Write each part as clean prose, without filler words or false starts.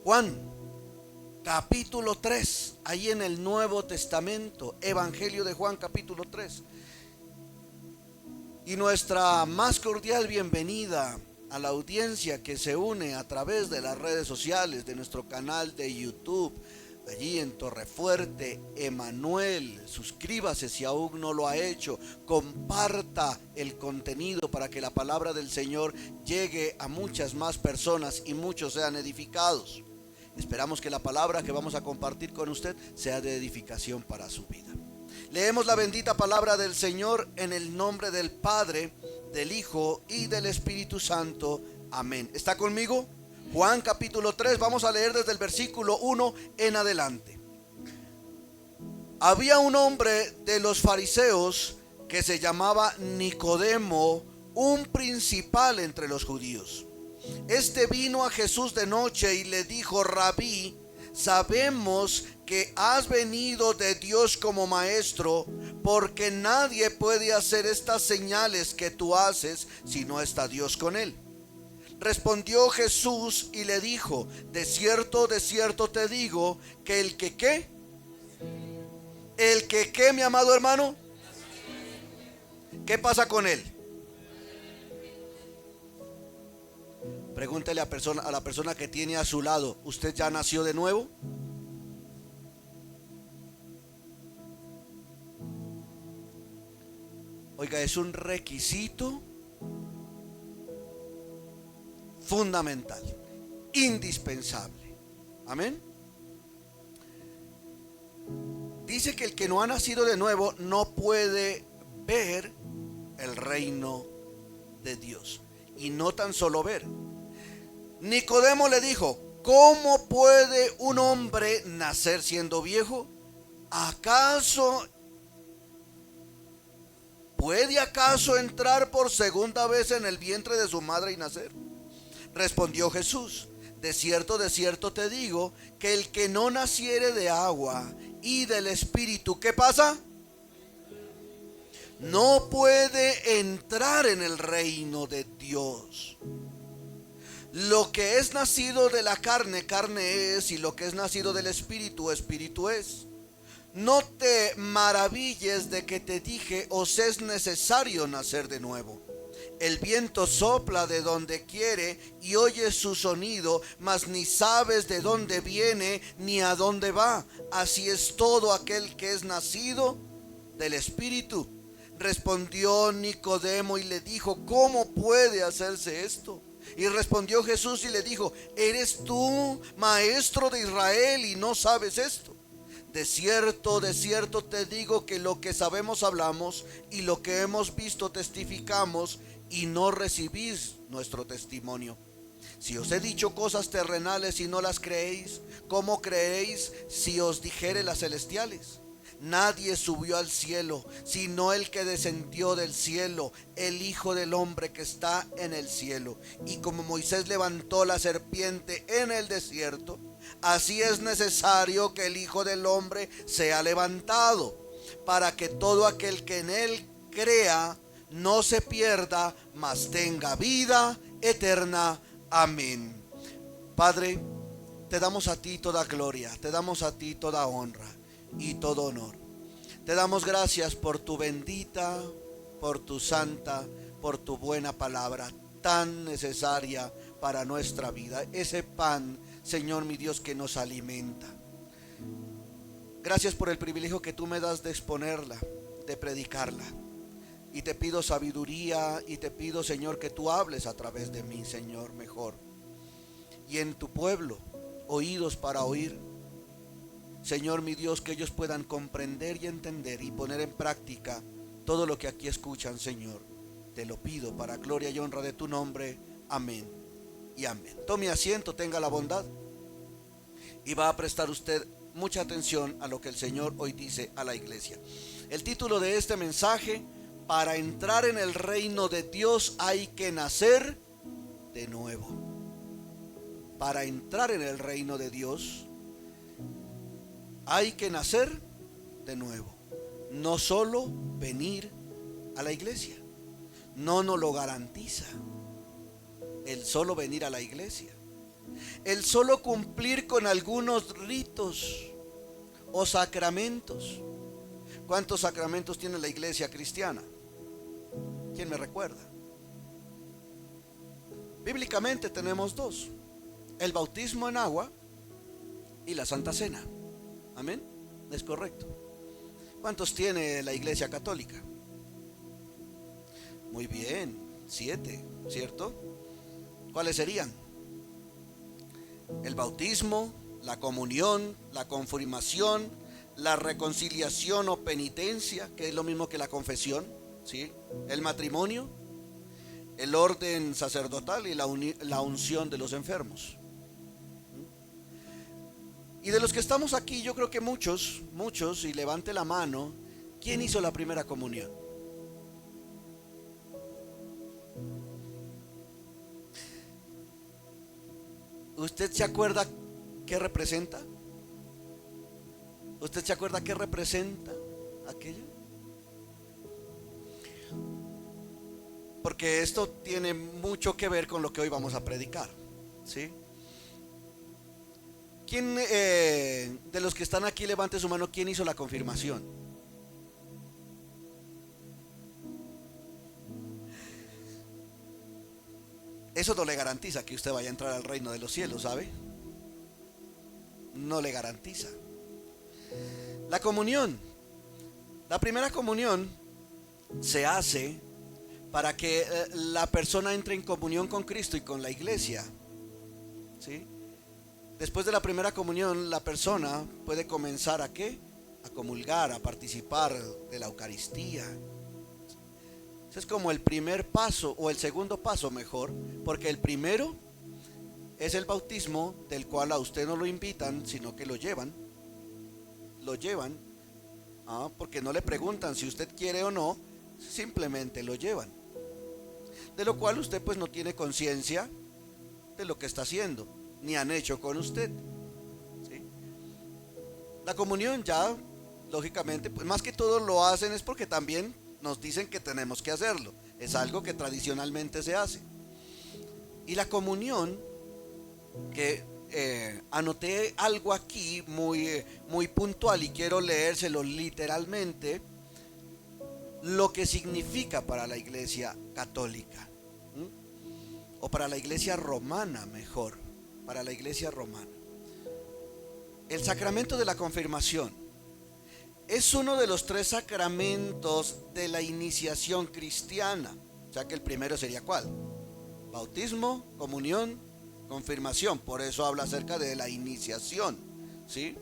Juan, capítulo 3, ahí en el Nuevo Testamento, Evangelio de Juan, capítulo 3. Y nuestra más cordial bienvenida a la audiencia que se une a través de las redes sociales, de nuestro canal de YouTube, allí en Torrefuerte, Emanuel. Suscríbase si aún no lo ha hecho, comparta el contenido para que la palabra del Señor llegue a muchas más personas y muchos sean edificados. Esperamos que la palabra que vamos a compartir con usted sea de edificación para su vida. Leemos la bendita palabra del Señor en el nombre del Padre, del Hijo y del Espíritu Santo. Amén. ¿Está conmigo? Juan capítulo 3, vamos a leer desde el versículo 1 en adelante. Había un hombre de los fariseos que se llamaba Nicodemo, un principal entre los judíos. Este vino a Jesús de noche y le dijo: Rabí, sabemos que has venido de Dios como maestro, porque nadie puede hacer estas señales que tú haces si no está Dios con él. Respondió Jesús y le dijo: de cierto te digo, que el que ¿qué? El que ¿qué, mi amado hermano? ¿Qué pasa con él? Pregúntele a la persona que tiene a su lado: ¿usted ya nació de nuevo? Oiga, es un requisito fundamental, indispensable. Amén. Dice que el que no ha nacido de nuevo no puede ver el reino de Dios. Y no tan solo ver. Nicodemo le dijo: ¿cómo puede un hombre nacer siendo viejo? ¿Puede acaso entrar por segunda vez en el vientre de su madre y nacer? Respondió Jesús: de cierto te digo, que el que no naciere de agua y del Espíritu, ¿qué pasa? No puede entrar en el reino de Dios. Lo que es nacido de la carne, carne es, y lo que es nacido del Espíritu, Espíritu es. No te maravilles de que te dije: os es necesario nacer de nuevo. El viento sopla de donde quiere y oyes su sonido, mas ni sabes de dónde viene ni a dónde va. Así es todo aquel que es nacido del Espíritu. Respondió Nicodemo y le dijo: ¿cómo puede hacerse esto? Y respondió Jesús y le dijo: ¿eres tú maestro de Israel y no sabes esto? De cierto te digo, que lo que sabemos hablamos, y lo que hemos visto testificamos, y no recibís nuestro testimonio. Si os he dicho cosas terrenales y no las creéis, ¿cómo creéis si os dijere las celestiales? Nadie subió al cielo, sino el que descendió del cielo, el Hijo del Hombre que está en el cielo. Y como Moisés levantó la serpiente en el desierto, así es necesario que el Hijo del Hombre sea levantado, para que todo aquel que en él crea no se pierda, mas tenga vida eterna. Amén. Padre, te damos a ti toda gloria, te damos a ti toda honra y todo honor. Te damos gracias por tu bendita, por tu santa, por tu buena palabra tan necesaria para nuestra vida. Ese pan, Señor mi Dios, que nos alimenta. Gracias por el privilegio que tú me das de exponerla, de predicarla. Y te pido sabiduría y te pido, Señor, que tú hables a través de mí, Señor, mejor. Y en tu pueblo, oídos para oír. Señor mi Dios, que ellos puedan comprender y entender y poner en práctica todo lo que aquí escuchan, Señor. Te lo pido para gloria y honra de tu nombre. Amén y amén. Tome asiento, tenga la bondad. Y va a prestar usted mucha atención a lo que el Señor hoy dice a la iglesia. El título de este mensaje: para entrar en el reino de Dios hay que nacer de nuevo. Para entrar en el reino de Dios hay que nacer de nuevo. No solo venir a la iglesia, no nos lo garantiza el solo venir a la iglesia. El solo cumplir con algunos ritos o sacramentos. ¿Cuántos sacramentos tiene la iglesia cristiana? ¿Quién me recuerda? Bíblicamente tenemos dos: el bautismo en agua y la Santa Cena. Amén, es correcto. ¿Cuántos tiene la iglesia católica? Muy bien, 7, ¿cierto? ¿Cuáles serían? El bautismo, la comunión, la confirmación, la reconciliación o penitencia, que es lo mismo que la confesión, ¿sí? El matrimonio, el orden sacerdotal y la unción de los enfermos. Y de los que estamos aquí, yo creo que muchos, y levante la mano, ¿quién hizo la primera comunión? ¿Usted se acuerda qué representa? ¿Usted se acuerda qué representa aquello? Porque esto tiene mucho que ver con lo que hoy vamos a predicar, ¿sí? ¿Quién de los que están aquí, levante su mano, quién hizo la confirmación? Eso no le garantiza que usted vaya a entrar al reino de los cielos, ¿sabe? No le garantiza. La comunión, la primera comunión se hace para que la persona entre en comunión con Cristo y con la iglesia, ¿sí? Después de la primera comunión, la persona puede comenzar ¿a qué? A comulgar, a participar de la Eucaristía. Ese es como el primer paso, o el segundo paso mejor, porque el primero es el bautismo, del cual a usted no lo invitan, sino que lo llevan, porque no le preguntan si usted quiere o no, simplemente lo llevan. De lo cual usted pues no tiene conciencia de lo que está haciendo, ni han hecho con usted, ¿sí? La comunión ya, lógicamente, pues más que todo lo hacen es porque también nos dicen que tenemos que hacerlo. Es algo que tradicionalmente se hace. Y la comunión, que anoté algo aquí muy puntual y quiero leérselo literalmente, lo que significa para la iglesia católica, o para la iglesia romana mejor, para la iglesia romana. El sacramento de la confirmación es uno de los 3 sacramentos de la iniciación cristiana. O sea que el primero sería ¿cuál? Bautismo, comunión, confirmación. Por eso habla acerca de la iniciación, ¿sí?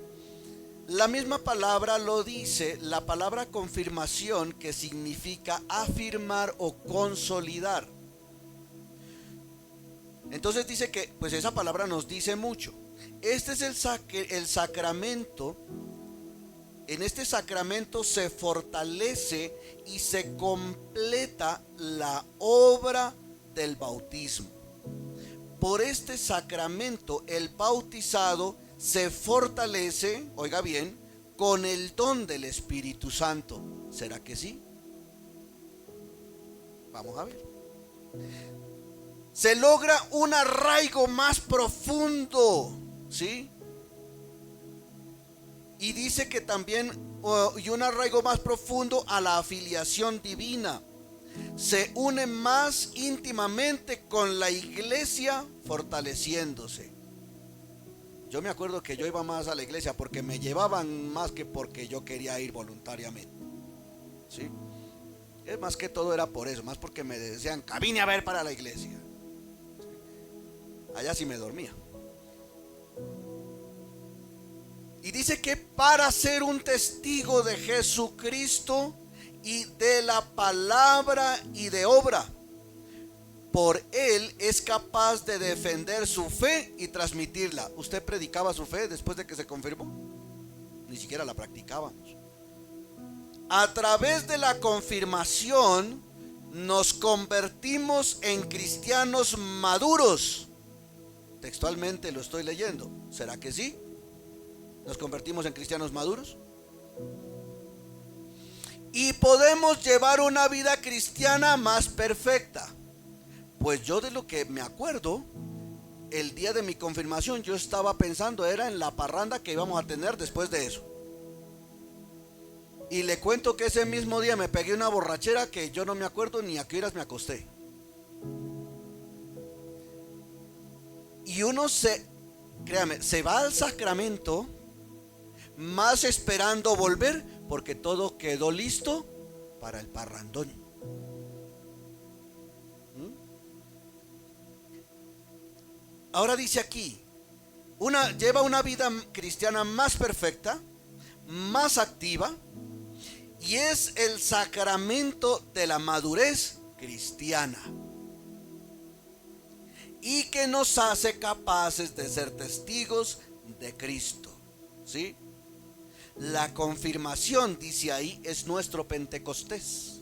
La misma palabra lo dice, la palabra confirmación, que significa afirmar o consolidar. Entonces dice que, pues esa palabra nos dice mucho. Este es el sacramento. En este sacramento se fortalece y se completa la obra del bautismo. Por este sacramento el bautizado se fortalece, oiga bien, con el don del Espíritu Santo. ¿Será que sí? Vamos a ver. Se logra un arraigo más profundo, ¿sí? Y dice que también, y un arraigo más profundo a la afiliación divina. Se une más íntimamente con la iglesia, fortaleciéndose. Yo me acuerdo que yo iba más a la iglesia porque me llevaban más que porque yo quería ir voluntariamente, ¿sí? Es más que todo era por eso, más porque me decían, camine a ver para la iglesia. Allá sí me dormía. Y dice que para ser un testigo de Jesucristo y de la palabra y de obra, por él es capaz de defender su fe y transmitirla. ¿Usted predicaba su fe después de que se confirmó? Ni siquiera la practicábamos. A través de la confirmación nos convertimos en cristianos maduros. Textualmente lo estoy leyendo. ¿Será que sí? ¿Nos convertimos en cristianos maduros? Y podemos llevar una vida cristiana más perfecta. Pues yo de lo que me acuerdo, el día de mi confirmación yo estaba pensando era en la parranda que íbamos a tener después de eso. Y le cuento que ese mismo día me pegué una borrachera que yo no me acuerdo ni a qué horas me acosté. Y uno créame, se va al sacramento más esperando volver porque todo quedó listo para el parrandón. Ahora dice aquí, lleva una vida cristiana más perfecta, más activa, y es el sacramento de la madurez cristiana, y que nos hace capaces de ser testigos de Cristo, ¿sí? La confirmación, dice ahí, es nuestro Pentecostés,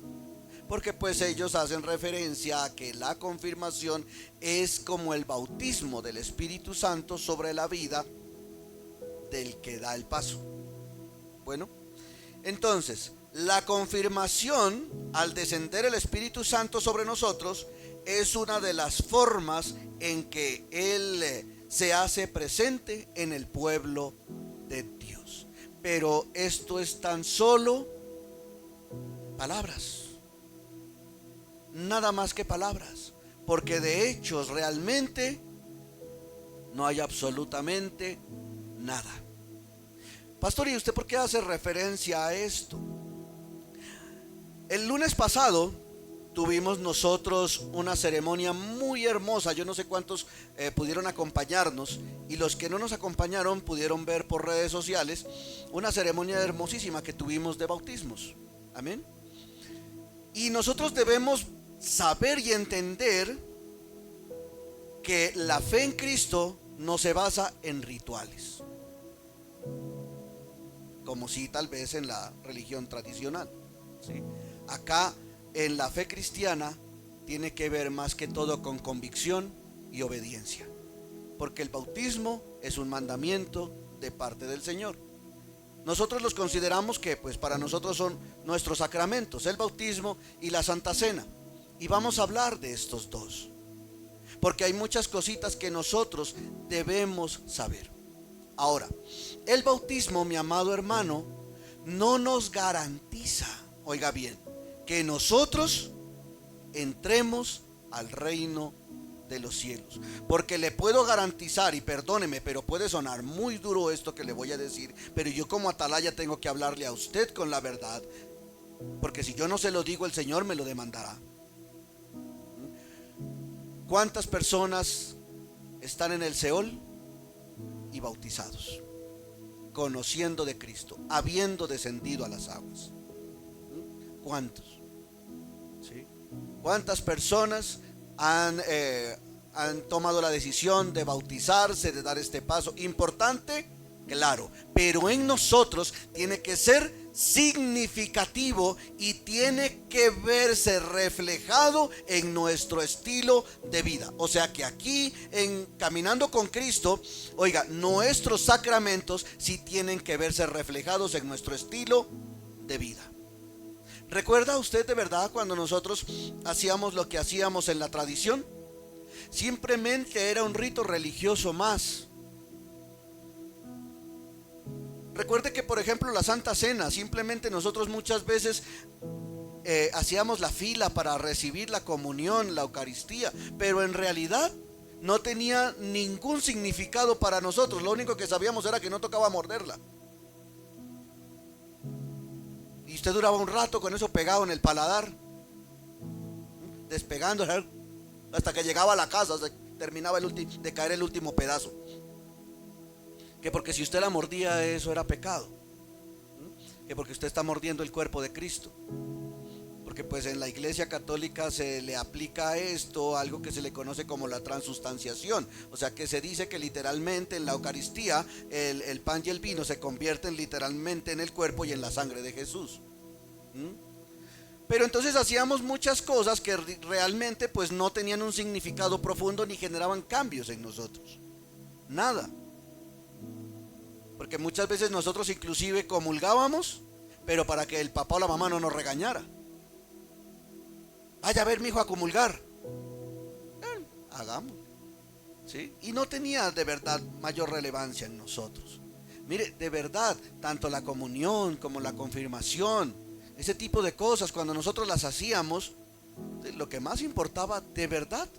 porque pues ellos hacen referencia a que la confirmación es como el bautismo del Espíritu Santo sobre la vida del que da el paso. Bueno, entonces, la confirmación, al descender el Espíritu Santo sobre nosotros, es una de las formas en que Él se hace presente en el pueblo de Dios. Pero esto es tan solo palabras, nada más que palabras, porque de hechos realmente no hay absolutamente nada. Pastor, ¿y usted por qué hace referencia a esto? El lunes pasado tuvimos nosotros una ceremonia muy hermosa. Yo no sé cuántos pudieron acompañarnos, y los que no nos acompañaron pudieron ver por redes sociales una ceremonia hermosísima que tuvimos de bautismos. Amén. Y nosotros debemos saber y entender que la fe en Cristo no se basa en rituales, como si tal vez en la religión tradicional, ¿sí? Acá en la fe cristiana tiene que ver más que todo con convicción y obediencia, porque el bautismo es un mandamiento de parte del Señor. Nosotros los consideramos que pues para nosotros son nuestros sacramentos, el bautismo y la Santa Cena, y vamos a hablar de estos dos, porque hay muchas cositas que nosotros debemos saber. Ahora, el bautismo, mi amado hermano, no nos garantiza, oiga bien, que nosotros entremos al reino de los cielos, porque le puedo garantizar, y perdóneme, pero puede sonar muy duro esto que le voy a decir, pero yo como atalaya tengo que hablarle a usted con la verdad, porque si yo no se lo digo, el Señor me lo demandará. ¿Cuántas personas están en el Seol y bautizados, conociendo de Cristo, habiendo descendido a las aguas? ¿Cuántos? ¿Sí? ¿Cuántas personas han tomado la decisión de bautizarse, de dar este paso? Importante, claro, pero en nosotros tiene que ser significativo y tiene que verse reflejado en nuestro estilo de vida. O sea que aquí en Caminando con Cristo, oiga, nuestros sacramentos sí tienen que verse reflejados en nuestro estilo de vida. ¿Recuerda usted de verdad cuando nosotros hacíamos lo que hacíamos en la tradición? Simplemente era un rito religioso más. Recuerde que, por ejemplo, la Santa Cena, simplemente nosotros muchas veces hacíamos la fila para recibir la comunión, la Eucaristía, pero en realidad no tenía ningún significado para nosotros. Lo único que sabíamos era que no tocaba morderla. Y usted duraba un rato con eso pegado en el paladar, despegando hasta que llegaba a la casa, se terminaba de caer el último pedazo. Que porque si usted la mordía, eso era pecado. Que porque usted está mordiendo el cuerpo de Cristo. Porque pues en la Iglesia Católica se le aplica a esto algo que se le conoce como la transustanciación. O sea que se dice que literalmente en la Eucaristía el pan y el vino se convierten literalmente en el cuerpo y en la sangre de Jesús. Pero entonces hacíamos muchas cosas que realmente pues no tenían un significado profundo ni generaban cambios en nosotros. Nada. Porque muchas veces nosotros inclusive comulgábamos, pero para que el papá o la mamá no nos regañara. Vaya a ver, mi hijo, a comulgar. Hagamos. ¿sí? Y no tenía de verdad mayor relevancia en nosotros. Mire, de verdad, tanto la comunión como la confirmación, ese tipo de cosas, cuando nosotros las hacíamos, lo que más importaba de verdad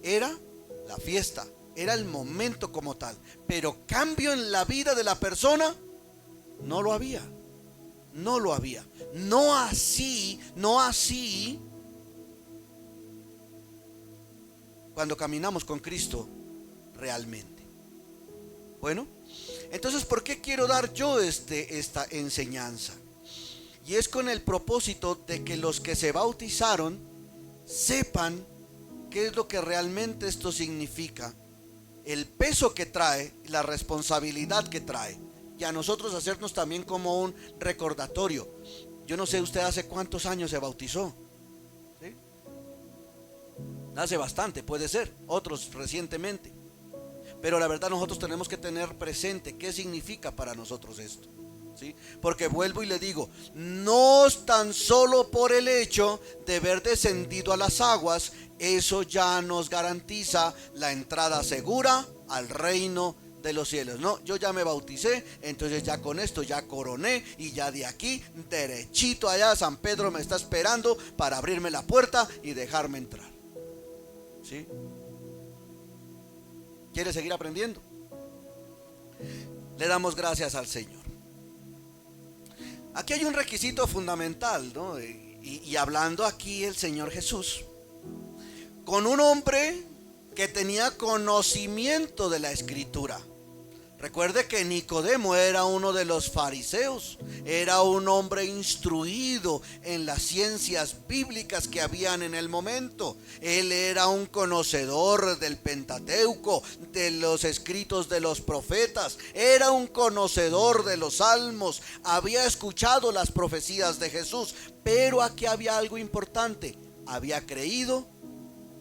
era la fiesta, era el momento como tal. Pero cambio en la vida de la persona, no lo había. No lo había. No así cuando caminamos con Cristo realmente. Bueno, entonces, ¿por qué quiero dar yo esta enseñanza? Y es con el propósito de que los que se bautizaron sepan qué es lo que realmente esto significa, el peso que trae, la responsabilidad que trae, y a nosotros hacernos también como un recordatorio. Yo no sé usted hace cuántos años se bautizó, ¿sí? Hace bastante, puede ser, otros recientemente, pero la verdad nosotros tenemos que tener presente qué significa para nosotros esto, ¿sí? Porque vuelvo y le digo, no es tan solo por el hecho de haber descendido a las aguas, eso ya nos garantiza la entrada segura al reino de los cielos. No, yo ya me bauticé, entonces ya con esto ya coroné, y ya de aquí derechito allá San Pedro me está esperando para abrirme la puerta y dejarme entrar, ¿sí? ¿Quiere seguir aprendiendo? Le damos gracias al Señor. Aquí hay un requisito fundamental, ¿no? Y hablando aquí el Señor Jesús con un hombre que tenía conocimiento de la Escritura. Recuerde que Nicodemo era uno de los fariseos, era un hombre instruido en las ciencias bíblicas que habían en el momento. Él era un conocedor del Pentateuco, de los escritos de los profetas, era un conocedor de los salmos, había escuchado las profecías de Jesús, pero aquí había algo importante: había creído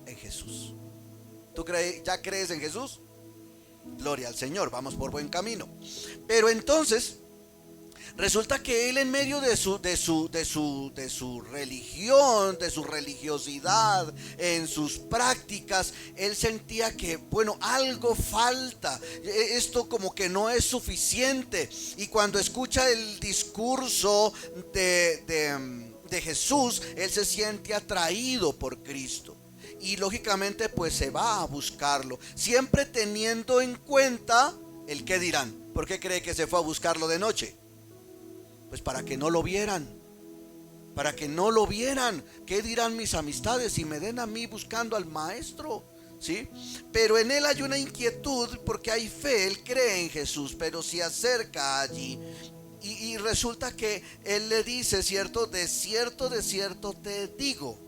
en Jesús. ¿Tú ya crees en Jesús? Gloria al Señor, vamos por buen camino. Pero entonces resulta que él, en medio de su religión, de su religiosidad, en sus prácticas, él sentía que, bueno, algo falta, esto como que no es suficiente. Y cuando escucha el discurso de Jesús, él se siente atraído por Cristo. Y lógicamente pues se va a buscarlo, siempre teniendo en cuenta el qué dirán. ¿Por qué cree que se fue a buscarlo de noche? Pues para que no lo vieran. Para que no lo vieran. ¿Qué dirán mis amistades si me ven a mí buscando al maestro? ¿Sí? Pero en él hay una inquietud porque hay fe, él cree en Jesús, pero se acerca allí. Y resulta que él le dice, ¿cierto? De cierto te digo.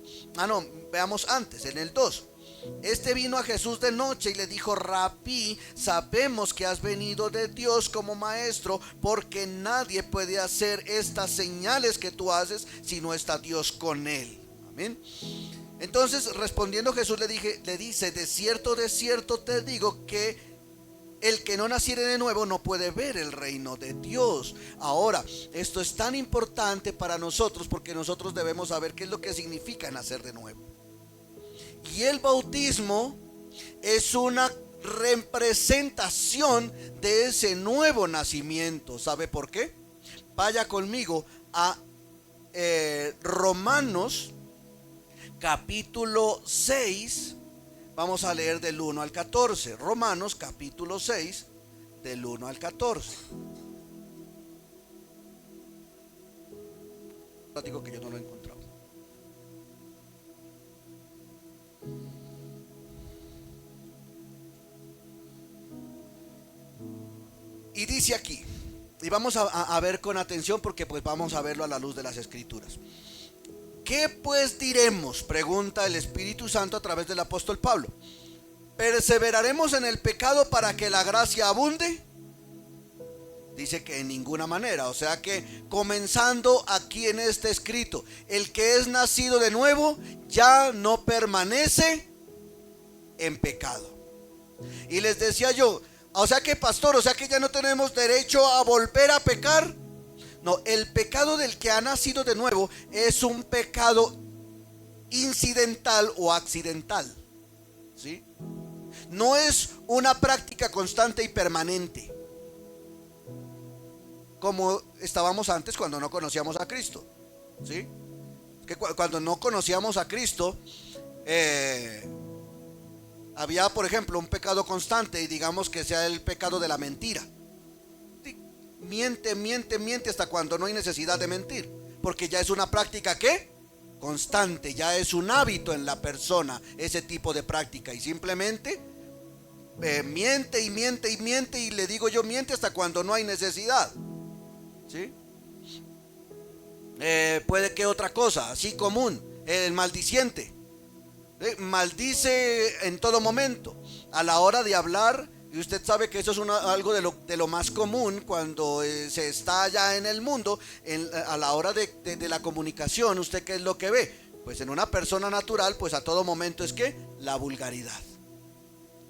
Veamos antes, en el 2. Este vino a Jesús de noche y le dijo: Rabí, sabemos que has venido de Dios como maestro, porque nadie puede hacer estas señales que tú haces si no está Dios con él. Amén. Entonces, respondiendo Jesús le dice: de cierto te digo que el que no naciere de nuevo no puede ver el reino de Dios. Ahora, esto es tan importante para nosotros porque nosotros debemos saber qué es lo que significa nacer de nuevo. Y el bautismo es una representación de ese nuevo nacimiento. ¿Sabe por qué? Vaya conmigo a Romanos capítulo 6. Vamos a leer del 1 al 14. Romanos capítulo 6, del 1 al 14. Digo que yo no lo he encontrado. Y dice aquí, y vamos a ver con atención porque pues vamos a verlo a la luz de las Escrituras. ¿Qué pues diremos?, pregunta el Espíritu Santo a través del apóstol Pablo. ¿Perseveraremos en el pecado para que la gracia abunde? Dice que en ninguna manera. O sea que, comenzando aquí en este escrito, el que es nacido de nuevo ya no permanece en pecado. Y les decía yo, o sea que, pastor, o sea que ya no tenemos derecho a volver a pecar. No, el pecado del que ha nacido de nuevo es un pecado incidental o accidental, ¿sí? no es una práctica constante y permanente, como estábamos antes cuando no conocíamos a Cristo, ¿sí? Que cuando no conocíamos a Cristo, había, por ejemplo, un pecado constante, y digamos que sea el pecado de la mentira. Miente, miente, miente hasta cuando no hay necesidad de mentir, porque ya es una práctica que constante, ya es un hábito en la persona ese tipo de práctica, y simplemente miente y miente y miente, y le digo yo, miente hasta cuando no hay necesidad, ¿sí? Puede que otra cosa así común, el maldiciente, maldice en todo momento a la hora de hablar. Y usted sabe que eso es algo de lo más común cuando se está allá en el mundo, a la hora de la comunicación. ¿Usted qué es lo que ve? Pues en una persona natural, pues a todo momento es que la vulgaridad.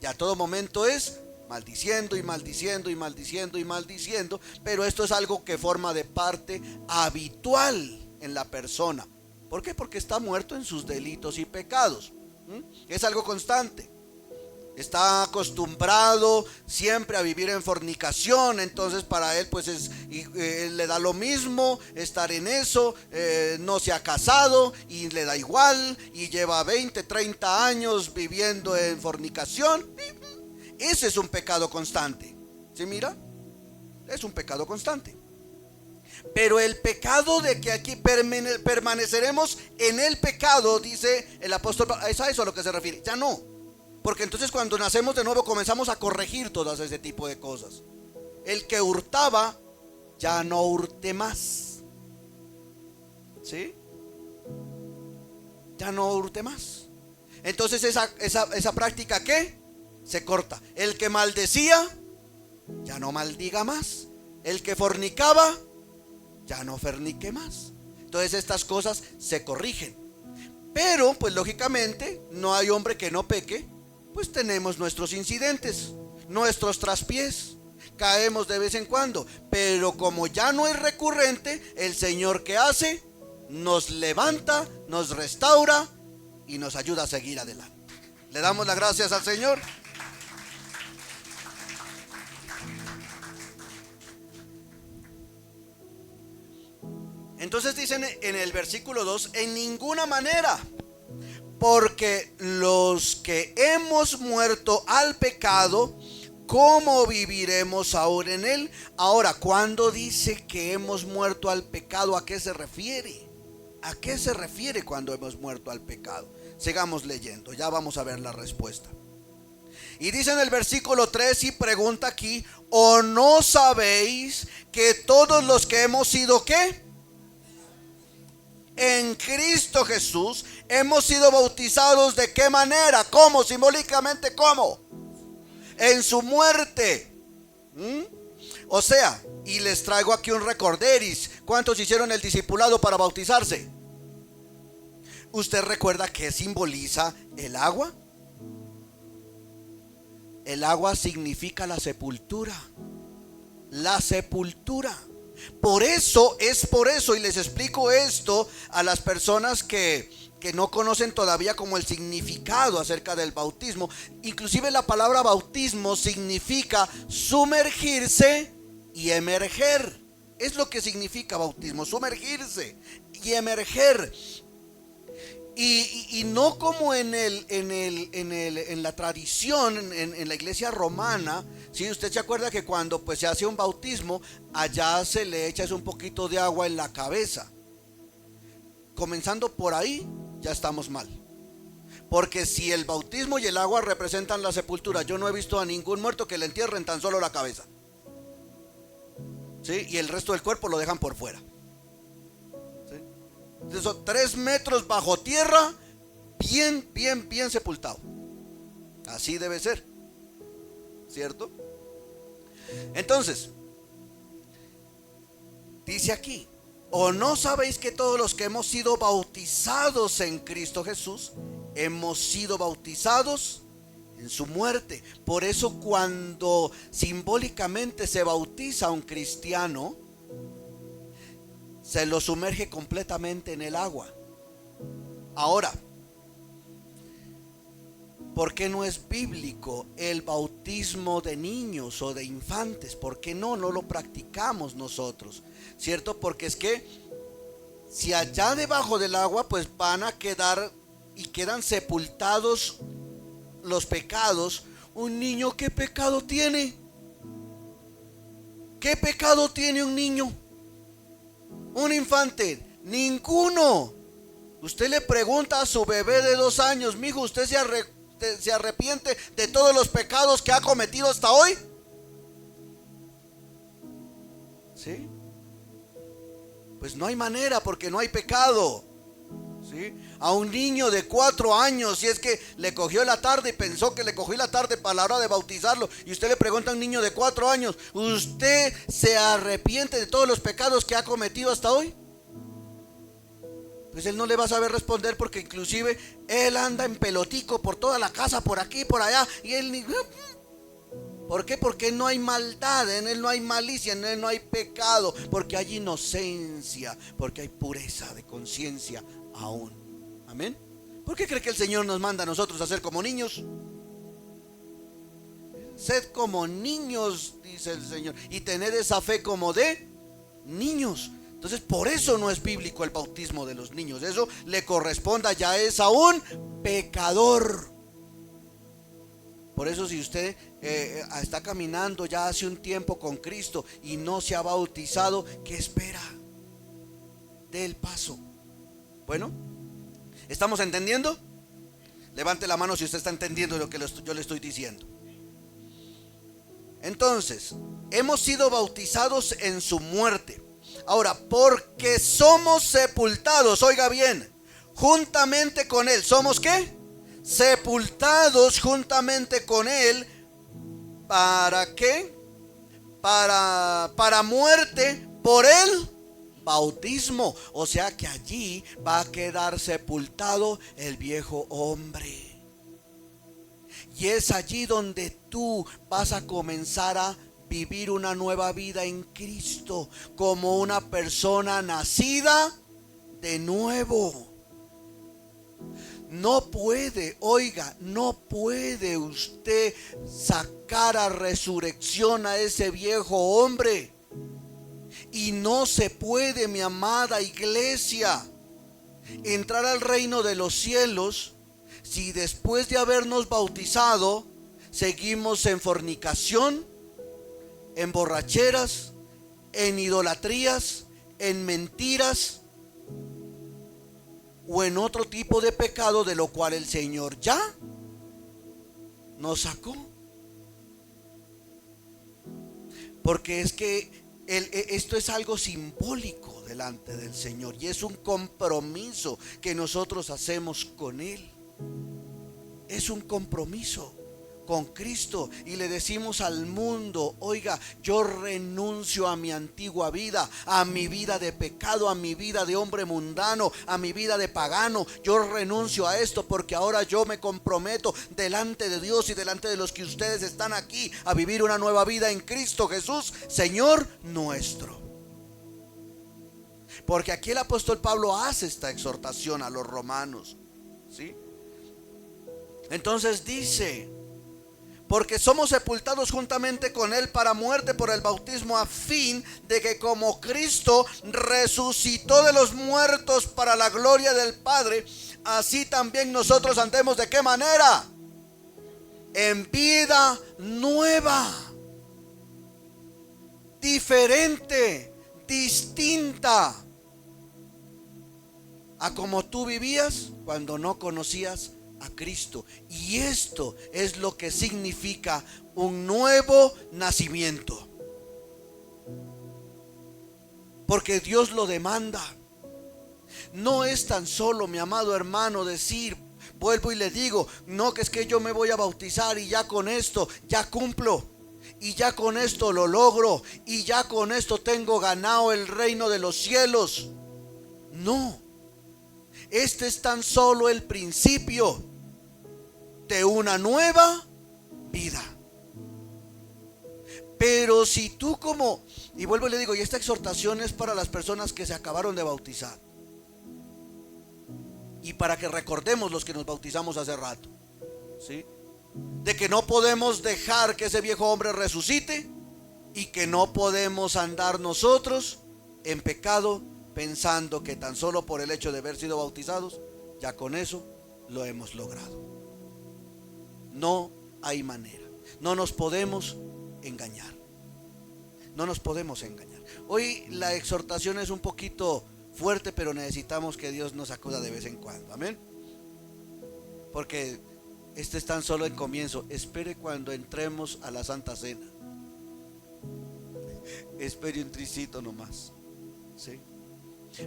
Y a todo momento es maldiciendo y maldiciendo y maldiciendo y maldiciendo. Pero esto es algo que forma de parte habitual en la persona. ¿Por qué? Porque está muerto en sus delitos y pecados. Es algo constante. Está acostumbrado siempre a vivir en fornicación, entonces para él pues le da lo mismo estar en eso, no se ha casado y le da igual, y lleva 20, 30 años viviendo en fornicación. Ese es un pecado constante, ¿sí mira? Es un pecado constante. Pero el pecado de que aquí permaneceremos en el pecado, dice el apóstol, es a eso a lo que se refiere, ya no. Porque entonces cuando nacemos de nuevo comenzamos a corregir todas ese tipo de cosas. El que hurtaba, ya no hurte más, ¿sí? Ya no hurte más. Entonces esa práctica, ¿qué? Se corta. El que maldecía, ya no maldiga más. El que fornicaba, ya no fornique más. Entonces estas cosas se corrigen. Pero pues lógicamente no hay hombre que no peque. Pues tenemos nuestros incidentes, nuestros traspiés, caemos de vez en cuando, pero como ya no es recurrente, el Señor, ¿qué hace? Nos levanta, nos restaura y nos ayuda a seguir adelante. Le damos las gracias al Señor. Entonces dicen en el versículo 2, en ninguna manera. Porque los que hemos muerto al pecado, ¿cómo viviremos ahora en él? Ahora, cuando dice que hemos muerto al pecado, ¿a qué se refiere? ¿A qué se refiere cuando hemos muerto al pecado? Sigamos leyendo, ya vamos a ver la respuesta. Y dice en el versículo 3 y pregunta aquí, ¿o no sabéis que todos los que hemos sido ¿qué? En Cristo Jesús hemos sido bautizados. ¿De qué manera? ¿Cómo? Simbólicamente, ¿cómo? En su muerte. O sea, y les traigo aquí un recorderis. ¿Cuántos hicieron el discipulado para bautizarse? ¿Usted recuerda qué simboliza el agua? El agua significa la sepultura. La sepultura. Por eso, y les explico esto a las personas que no conocen todavía como el significado acerca del bautismo. Inclusive la palabra bautismo significa sumergirse y emerger. Es lo que significa bautismo, sumergirse y emerger. Y no como en la tradición, en la iglesia romana. Si usted se acuerda que cuando pues se hace un bautismo, allá se le echa un poquito de agua en la cabeza. Comenzando por ahí, ya estamos mal. Porque si el bautismo y el agua representan la sepultura, yo no he visto a ningún muerto que le entierren tan solo la cabeza, ¿sí? Y el resto del cuerpo lo dejan por fuera. Son 3 metros bajo tierra, bien sepultado. Así debe ser, ¿cierto? Entonces, dice aquí, ¿o no sabéis que todos los que hemos sido bautizados en Cristo Jesús, hemos sido bautizados en su muerte? Por eso cuando simbólicamente se bautiza a un cristiano, se lo sumerge completamente en el agua. Ahora, ¿Por qué no es bíblico el bautismo de niños o de infantes? ¿Por qué no lo practicamos nosotros? ¿Cierto? Porque es que si allá debajo del agua pues van a quedar y quedan sepultados los pecados. ¿Un niño qué pecado tiene? ¿Qué pecado tiene un niño? Un infante, ninguno. Usted le pregunta a su bebé de 2 años: mijo, ¿usted se arrepiente de todos los pecados que ha cometido hasta hoy? ¿Sí? Pues no hay manera, porque no hay pecado. ¿Sí? A un niño de 4 años, si es que le cogió la tarde y pensó que le cogió la tarde para la hora de bautizarlo, y usted le pregunta a un niño de 4 años: ¿usted se arrepiente de todos los pecados que ha cometido hasta hoy? Pues él no le va a saber responder, porque inclusive él anda en pelotico por toda la casa, por aquí, por allá, y él ni... ¿Por qué? Porque no hay maldad, en él no hay malicia, en él no hay pecado, porque hay inocencia, porque hay pureza de conciencia aún. Amén. ¿Por qué cree que el Señor nos manda a nosotros a ser como niños? Sed como niños, dice el Señor, y tened esa fe como de niños. Entonces, por eso no es bíblico el bautismo de los niños. Eso le corresponda, ya es a un pecador. Por eso, si usted está caminando ya hace un tiempo con Cristo y no se ha bautizado, ¿qué espera? Dé el paso. Bueno, ¿estamos entendiendo? Levante la mano si usted está entendiendo lo que yo le estoy diciendo. Entonces, hemos sido bautizados en su muerte. Ahora, porque somos sepultados, oiga bien, juntamente con Él. ¿Somos qué? Sepultados juntamente con Él. ¿Para qué? Para muerte por el bautismo. O sea que allí va a quedar sepultado el viejo hombre. Y es allí donde tú vas a comenzar a vivir una nueva vida en Cristo, como una persona nacida de nuevo. No puede, oiga, no puede usted sacar a resurrección a ese viejo hombre. Y no se puede, mi amada iglesia, entrar al reino de los cielos si después de habernos bautizado seguimos en fornicación, en borracheras, en idolatrías, en mentiras o en otro tipo de pecado de lo cual el Señor ya nos sacó. Porque es que esto es algo simbólico delante del Señor y es un compromiso que nosotros hacemos con Él. Es un compromiso con Cristo y le decimos al mundo: oiga, yo renuncio a mi antigua vida, a mi vida de pecado, a mi vida de hombre mundano, a mi vida de pagano. Yo renuncio a esto porque ahora yo me comprometo delante de Dios y delante de los que ustedes están aquí a vivir una nueva vida en Cristo Jesús, Señor nuestro. Porque aquí el apóstol Pablo hace esta exhortación a los romanos, ¿sí? Entonces dice: porque somos sepultados juntamente con Él para muerte por el bautismo, a fin de que como Cristo resucitó de los muertos para la gloria del Padre, así también nosotros andemos. ¿De qué manera? En vida nueva, diferente, distinta a como tú vivías cuando no conocías a Cristo. Y esto es lo que significa un nuevo nacimiento, porque Dios lo demanda. No es tan solo, mi amado hermano, decir, vuelvo y le digo, no, que es que yo me voy a bautizar y ya con esto ya cumplo, y ya con esto lo logro, y ya con esto tengo ganado el reino de los cielos. No, este es tan solo el principio de una nueva vida. Pero si tú y vuelvo y le digo, y esta exhortación es para las personas que se acabaron de bautizar y para que recordemos los que nos bautizamos hace rato. ¿sí? De que no podemos dejar que ese viejo hombre resucite y que no podemos andar nosotros en pecado pensando que tan solo por el hecho de haber sido bautizados, ya con eso lo hemos logrado. No hay manera. No nos podemos engañar. No nos podemos engañar. Hoy la exhortación es un poquito fuerte, pero necesitamos que Dios nos acuda de vez en cuando. Amén. Porque este es tan solo el comienzo. Espere cuando entremos a la Santa Cena. Espere un tricito nomás. ¿Sí?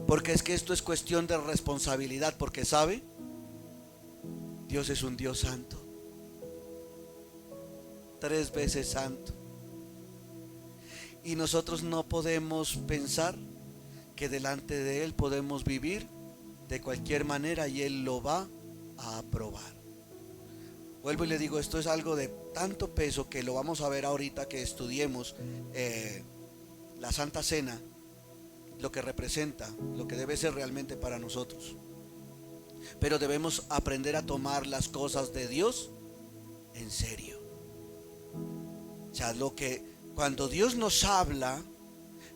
Porque es que esto es cuestión de responsabilidad. Porque sabe, Dios es un Dios santo. 3 veces santo. Y nosotros no podemos pensar que delante de Él podemos vivir de cualquier manera y Él lo va a aprobar. Vuelvo y le digo, esto es algo de tanto peso que lo vamos a ver ahorita que estudiemos la Santa Cena, lo que representa, lo que debe ser realmente para nosotros. Pero debemos aprender a tomar las cosas de Dios en serio. O sea, cuando Dios nos habla,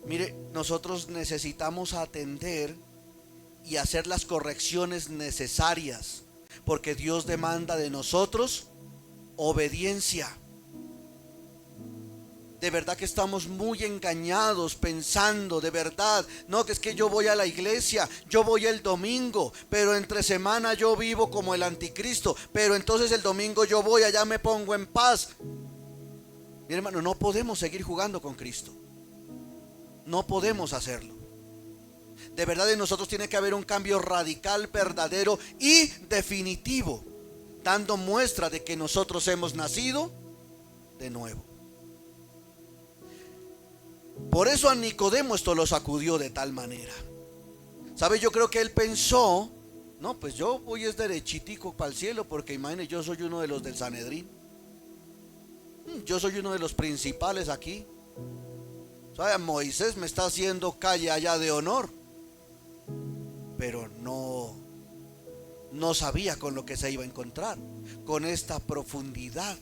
mire, nosotros necesitamos atender y hacer las correcciones necesarias, porque Dios demanda de nosotros obediencia. De verdad que estamos muy engañados pensando, de verdad, no, que es que yo voy a la iglesia, yo voy el domingo, pero entre semana yo vivo como el anticristo, pero entonces el domingo yo voy, allá me pongo en paz. Mi hermano, no podemos seguir jugando con Cristo. No podemos hacerlo. De verdad en nosotros tiene que haber un cambio radical, verdadero y definitivo, dando muestra de que nosotros hemos nacido de nuevo. Por eso a Nicodemo esto lo sacudió de tal manera. ¿Sabe? Yo creo que él pensó, no, pues yo voy es derechitico para el cielo, porque imagínate, yo soy uno de los del Sanedrín. Yo soy uno de los principales aquí. ¿Sabe? Moisés me está haciendo calle allá de honor. Pero no sabía con lo que se iba a encontrar, con esta profundidad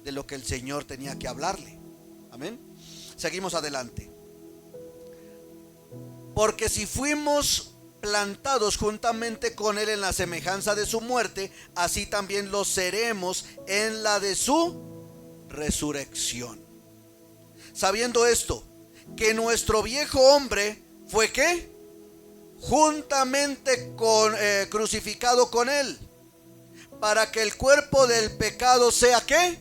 de lo que el Señor tenía que hablarle. Amén. Seguimos adelante. Porque si fuimos plantados juntamente con Él en la semejanza de su muerte, así también lo seremos en la de su resurrección. Sabiendo esto, que nuestro viejo hombre fue ¿qué? Juntamente crucificado con Él, para que el cuerpo del pecado sea ¿qué?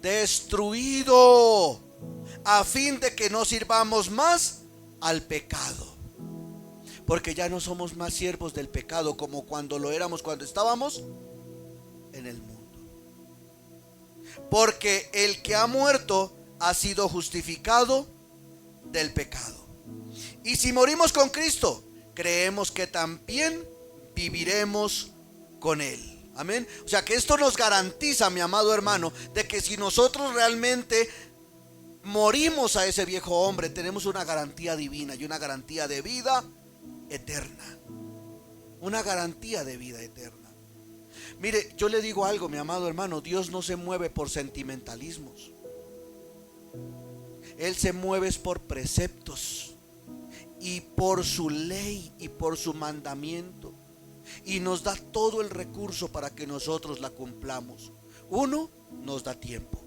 Destruido, a fin de que no sirvamos más al pecado. Porque ya no somos más siervos del pecado como cuando lo éramos cuando estábamos en el mundo. Porque el que ha muerto ha sido justificado del pecado. Y si morimos con Cristo, creemos que también viviremos con Él. Amén. O sea que esto nos garantiza, mi amado hermano, de que si nosotros realmente morimos a ese viejo hombre, tenemos una garantía divina y una garantía de vida eterna. Una garantía de vida eterna. Mire, yo le digo algo, mi amado hermano, Dios no se mueve por sentimentalismos. Él se mueve por preceptos y por su ley y por su mandamiento, y nos da todo el recurso para que nosotros la cumplamos. Uno, nos da tiempo,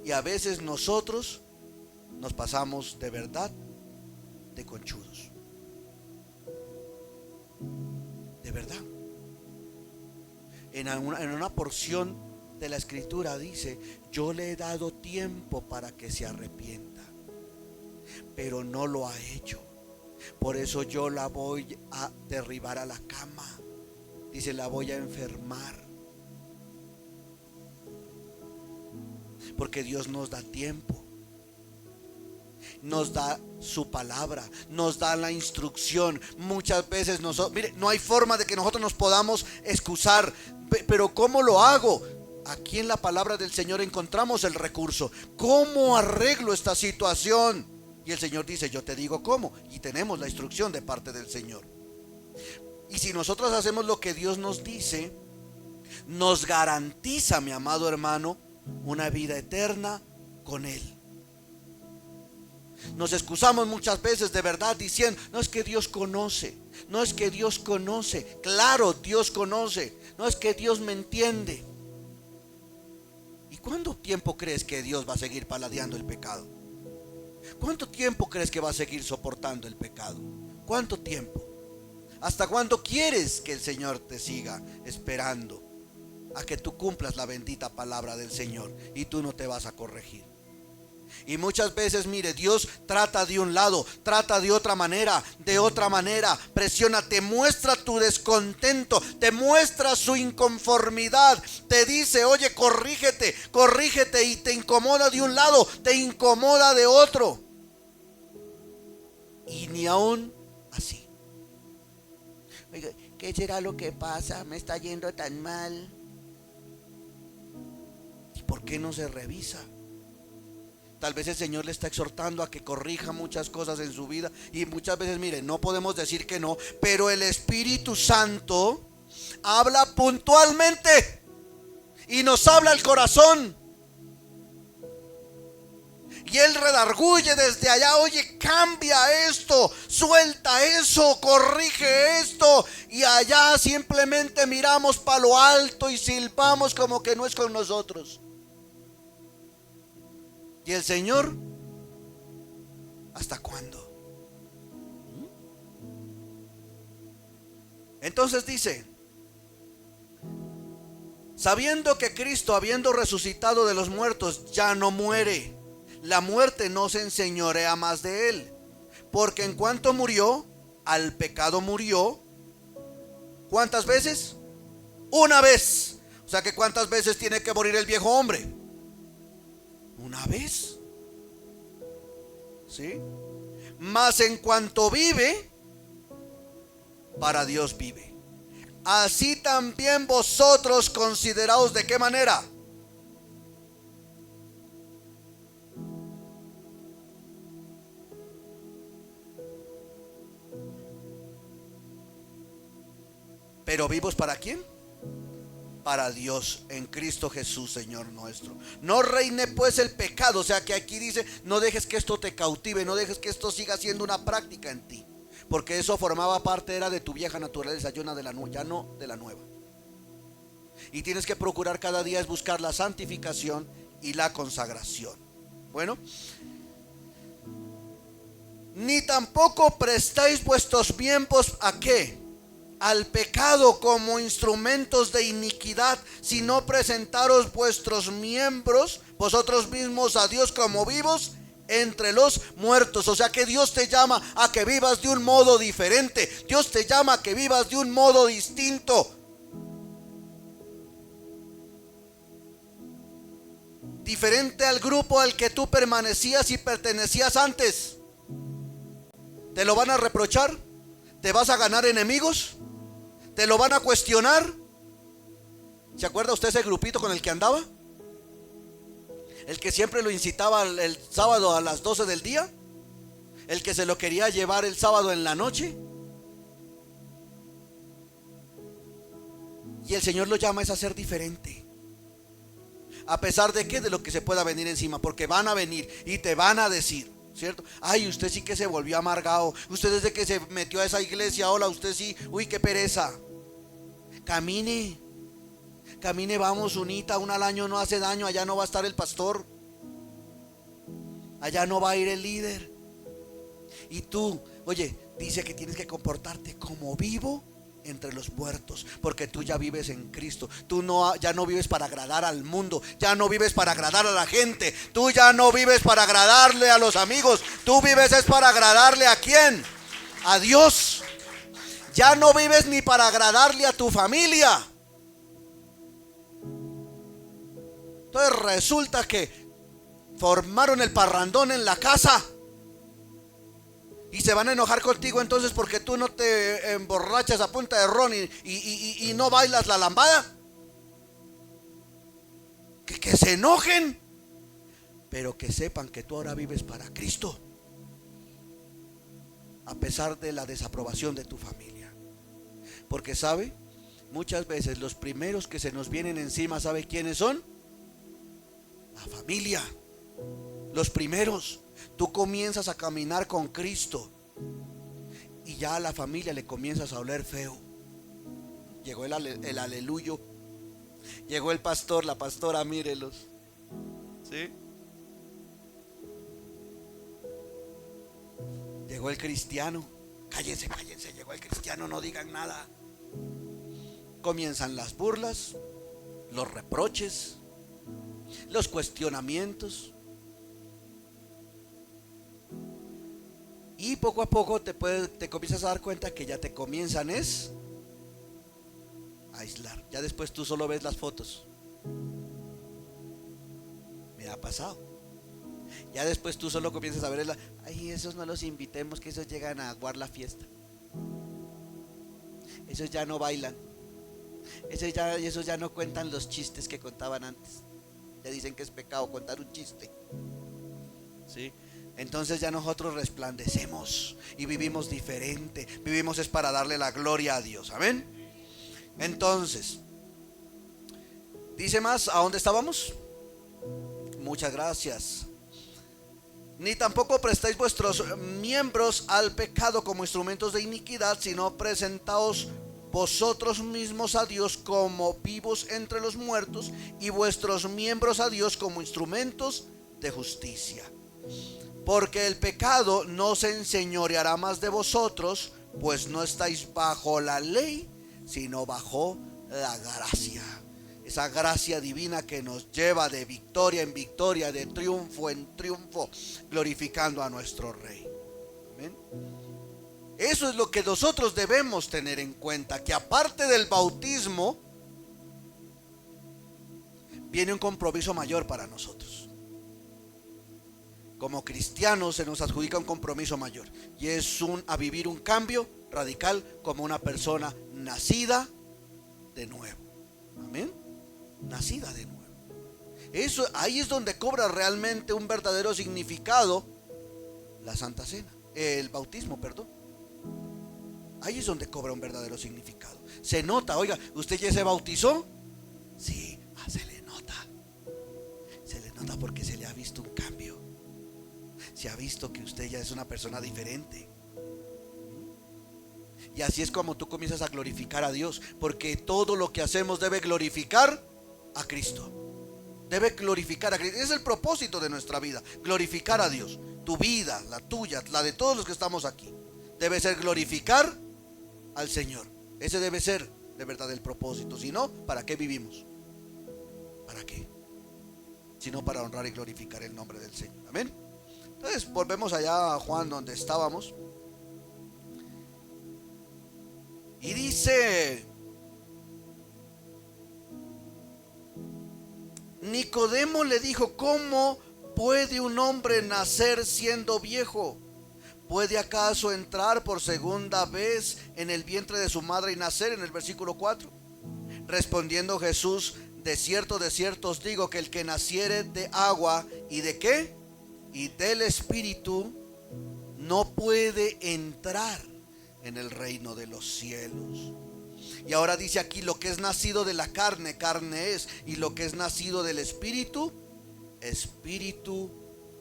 y a veces nosotros nos pasamos de verdad de conchudos. De verdad. En una porción de la escritura dice: yo le he dado tiempo para que se arrepienta, pero no lo ha hecho. Por eso yo la voy a derribar a la cama. Dice, la voy a enfermar. Porque Dios nos da tiempo, nos da su palabra, nos da la instrucción. Muchas veces nosotros, mire, no hay forma de que nosotros nos podamos excusar. Pero ¿cómo lo hago? Aquí en la palabra del Señor encontramos el recurso. ¿Cómo arreglo esta situación? Y el Señor dice, yo te digo cómo. Y tenemos la instrucción de parte del Señor. Y si nosotros hacemos lo que Dios nos dice, nos garantiza, mi amado hermano, una vida eterna con Él. Nos excusamos muchas veces de verdad diciendo, no es que Dios conoce, no es que Dios conoce. Claro, Dios conoce, no es que Dios me entiende. ¿Y cuánto tiempo crees que Dios va a seguir paladeando el pecado? ¿Cuánto tiempo crees que va a seguir soportando el pecado? ¿Cuánto tiempo? ¿Hasta cuándo quieres que el Señor te siga esperando a que tú cumplas la bendita palabra del Señor y tú no te vas a corregir? Y muchas veces, mire, Dios trata de un lado, trata de otra manera, presiona, te muestra tu descontento, te muestra su inconformidad, te dice, oye, corrígete, y te incomoda de un lado, te incomoda de otro. Y ni aún así. Oiga, ¿qué será lo que pasa? Me está yendo tan mal. ¿Y por qué no se revisa? Tal vez el Señor le está exhortando a que corrija muchas cosas en su vida. Y muchas veces, mire, no podemos decir que no, pero el Espíritu Santo habla puntualmente y nos habla al corazón. Y Él redarguye desde allá, oye, cambia esto, suelta eso, corrige esto. Y allá simplemente miramos para lo alto y silbamos como que no es con nosotros. ¿Y el Señor? ¿Hasta cuándo? Entonces dice, sabiendo que Cristo, habiendo resucitado de los muertos, ya no muere, la muerte no se enseñorea más de Él, porque en cuanto murió, al pecado murió. ¿Cuántas veces? Una vez. O sea que ¿cuántas veces tiene que morir el viejo hombre? Una vez. ¿Sí? Mas en cuanto vive, para Dios vive. Así también vosotros consideraos de qué manera. Pero vivos ¿para quién? Para Dios en Cristo Jesús, Señor nuestro. No reine pues el pecado. O sea que aquí dice, no dejes que esto te cautive, no dejes que esto siga siendo una práctica en ti, porque eso formaba parte, era de tu vieja naturaleza, ya no de la nueva. Y tienes que procurar cada día es buscar la santificación y la consagración. Bueno, ni tampoco prestéis vuestros miembros ¿a qué? Al pecado como instrumentos de iniquidad, sino presentaros vuestros miembros, vosotros mismos a Dios como vivos entre los muertos. O sea que Dios te llama a que vivas de un modo diferente. Dios te llama a que vivas de un modo distinto. Diferente al grupo al que tú permanecías y pertenecías antes. ¿Te lo van a reprochar? ¿Te vas a ganar enemigos? ¿Te lo van a cuestionar? ¿Se acuerda usted ese grupito con el que andaba? El que siempre lo incitaba el sábado a las 12 del día. El que se lo quería llevar el sábado en la noche. Y el Señor lo llama es a ser diferente. A pesar de que de lo que se pueda venir encima, porque van a venir y te van a decir, ¿cierto? Ay, usted sí que se volvió amargado. Usted desde que se metió a esa iglesia, hola, usted sí, uy, qué pereza. Camine, vamos, unita, una al año no hace daño. Allá no va a estar el pastor, allá no va a ir el líder. Y tú, oye, dice que tienes que comportarte como vivo entre los muertos, porque tú ya vives en Cristo. Tú ya no vives para agradar al mundo, ya no vives para agradar a la gente, tú ya no vives para agradarle a los amigos, tú vives es para agradarle ¿a quién? A Dios. Ya no vives ni para agradarle a tu familia. Entonces resulta que formaron el parrandón en la casa y se van a enojar contigo entonces porque tú no te emborrachas a punta de ron y no bailas la lambada. Que se enojen, pero que sepan que tú ahora vives para Cristo, a pesar de la desaprobación de tu familia. Porque sabe, Muchas veces los primeros que se nos vienen encima, ¿sabe quiénes son? La familia. Los primeros. Tú comienzas a caminar con Cristo y ya a la familia le comienzas a oler feo. Llegó el aleluyo. Llegó el pastor, la pastora, mírelos. ¿Sí? Llegó el cristiano. Cállense, cállense, llegó el cristiano, no digan nada. Comienzan las burlas, los reproches, los cuestionamientos. Y poco a poco te comienzas a dar cuenta que ya te comienzan a aislar. Ya después tú solo ves las fotos. Me ha pasado. Ya después tú solo comienzas a ver ay, esos no los invitemos, que esos llegan a aguar la fiesta. Esos ya no bailan. Esos ya no cuentan los chistes que contaban antes. Ya dicen que es pecado contar un chiste. ¿Sí? Entonces ya nosotros resplandecemos y vivimos diferente. Vivimos es para darle la gloria a Dios. Amén. Entonces, dice más, ¿a dónde estábamos? Muchas gracias. Ni tampoco prestéis vuestros miembros al pecado como instrumentos de iniquidad, sino presentaos vosotros mismos a Dios como vivos entre los muertos, y vuestros miembros a Dios como instrumentos de justicia. Porque el pecado no se enseñoreará más de vosotros, pues no estáis bajo la ley, sino bajo la gracia. Esa gracia divina que nos lleva de victoria en victoria, de triunfo en triunfo, glorificando a nuestro Rey. Amén. Eso es lo que nosotros debemos tener en cuenta, que aparte del bautismo, viene un compromiso mayor para nosotros. Como cristianos se nos adjudica un compromiso mayor, y es a vivir un cambio radical como una persona nacida de nuevo. Amén. Nacida de nuevo. Eso, ahí es donde cobra realmente un verdadero significado la Santa Cena, el bautismo, perdón. Ahí es donde cobra un verdadero significado. Se nota, oiga, ¿usted ya se bautizó? Sí, se le nota. Se le nota porque se le ha visto un cambio. Se ha visto que usted ya es una persona diferente. Y así es como tú comienzas a glorificar a Dios, porque todo lo que hacemos debe glorificar a Cristo. Debe glorificar a Cristo. Ese es el propósito de nuestra vida, glorificar a Dios. Tu vida, la tuya, la de todos los que estamos aquí, debe ser glorificar al Señor. Ese debe ser de verdad el propósito. Si no, ¿para qué vivimos? ¿Para qué? Sino para honrar y glorificar el nombre del Señor. Amén. Entonces volvemos allá a Juan donde estábamos. Y dice: Nicodemo le dijo: ¿cómo puede un hombre nacer siendo viejo? ¿Puede acaso entrar por segunda vez en el vientre de su madre y nacer? En el versículo 4. Respondiendo Jesús: de cierto os digo que el que naciere de agua y de ¿qué? Y del Espíritu, no puede entrar en el reino de los cielos. Y ahora dice aquí: lo que es nacido de la carne, carne es, y lo que es nacido del Espíritu, Espíritu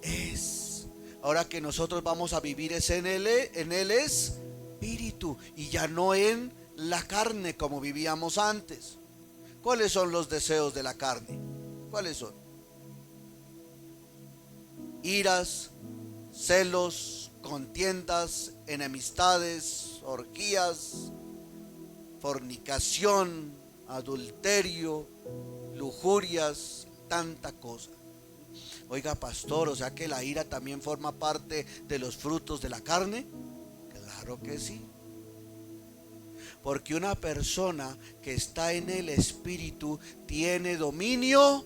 es. Ahora que nosotros vamos a vivir es en el Espíritu, y ya no en la carne como vivíamos antes. ¿Cuáles son los deseos de la carne? ¿Cuáles son? Iras, celos, contiendas, enemistades, orgías, fornicación, adulterio, lujurias, tanta cosa. Oiga, pastor, o sea que la ira también forma parte de los frutos de la carne. Claro que sí. Porque una persona que está en el Espíritu tiene dominio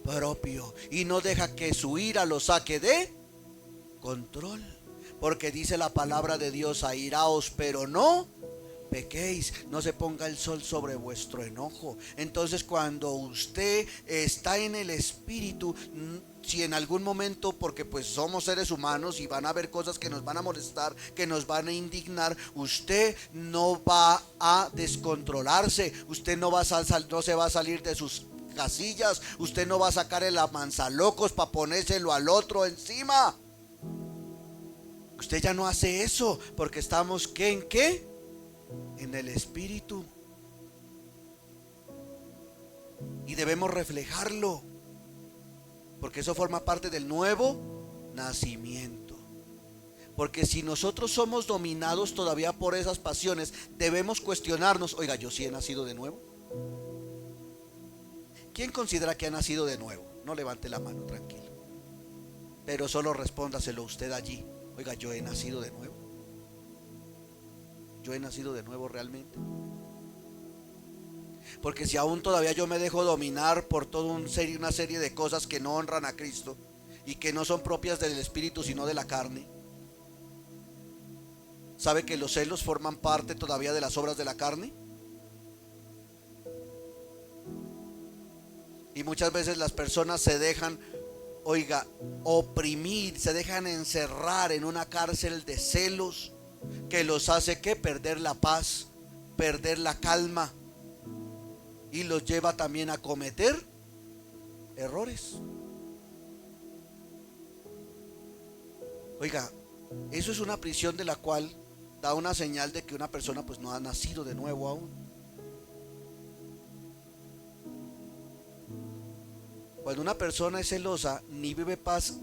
propio y no deja que su ira lo saque de control. Porque dice la palabra de Dios: airaos, pero no pequéis, no se ponga el sol sobre vuestro enojo. Entonces, cuando usted está en el espíritu, si en algún momento, porque pues somos seres humanos y van a haber cosas que nos van a molestar, que nos van a indignar, usted no va a descontrolarse, usted no se va a salir de sus casillas, usted no va a sacar el amansalocos para ponérselo al otro encima. Usted ya no hace eso, porque estamos ¿qué? ¿En qué? En el espíritu. Y debemos reflejarlo, porque eso forma parte del nuevo nacimiento. Porque si nosotros somos dominados todavía por esas pasiones, debemos cuestionarnos: oiga, ¿yo sí he nacido de nuevo? ¿Quién considera que ha nacido de nuevo? No levante la mano, tranquilo. Pero solo respóndaselo usted allí: oiga, ¿yo he nacido de nuevo? ¿Yo he nacido de nuevo realmente? Porque si aún todavía yo me dejo dominar por toda una serie de cosas que no honran a Cristo y que no son propias del espíritu sino de la carne, ¿sabe que los celos forman parte todavía de las obras de la carne? Y muchas veces las personas se dejan, oiga, oprimir, se dejan encerrar en una cárcel de celos que los hace ¿qué? Perder la paz, perder la calma, y los lleva también a cometer errores. Oiga, eso es una prisión de la cual da una señal de que una persona pues no ha nacido de nuevo aún. Cuando una persona es celosa, ni vive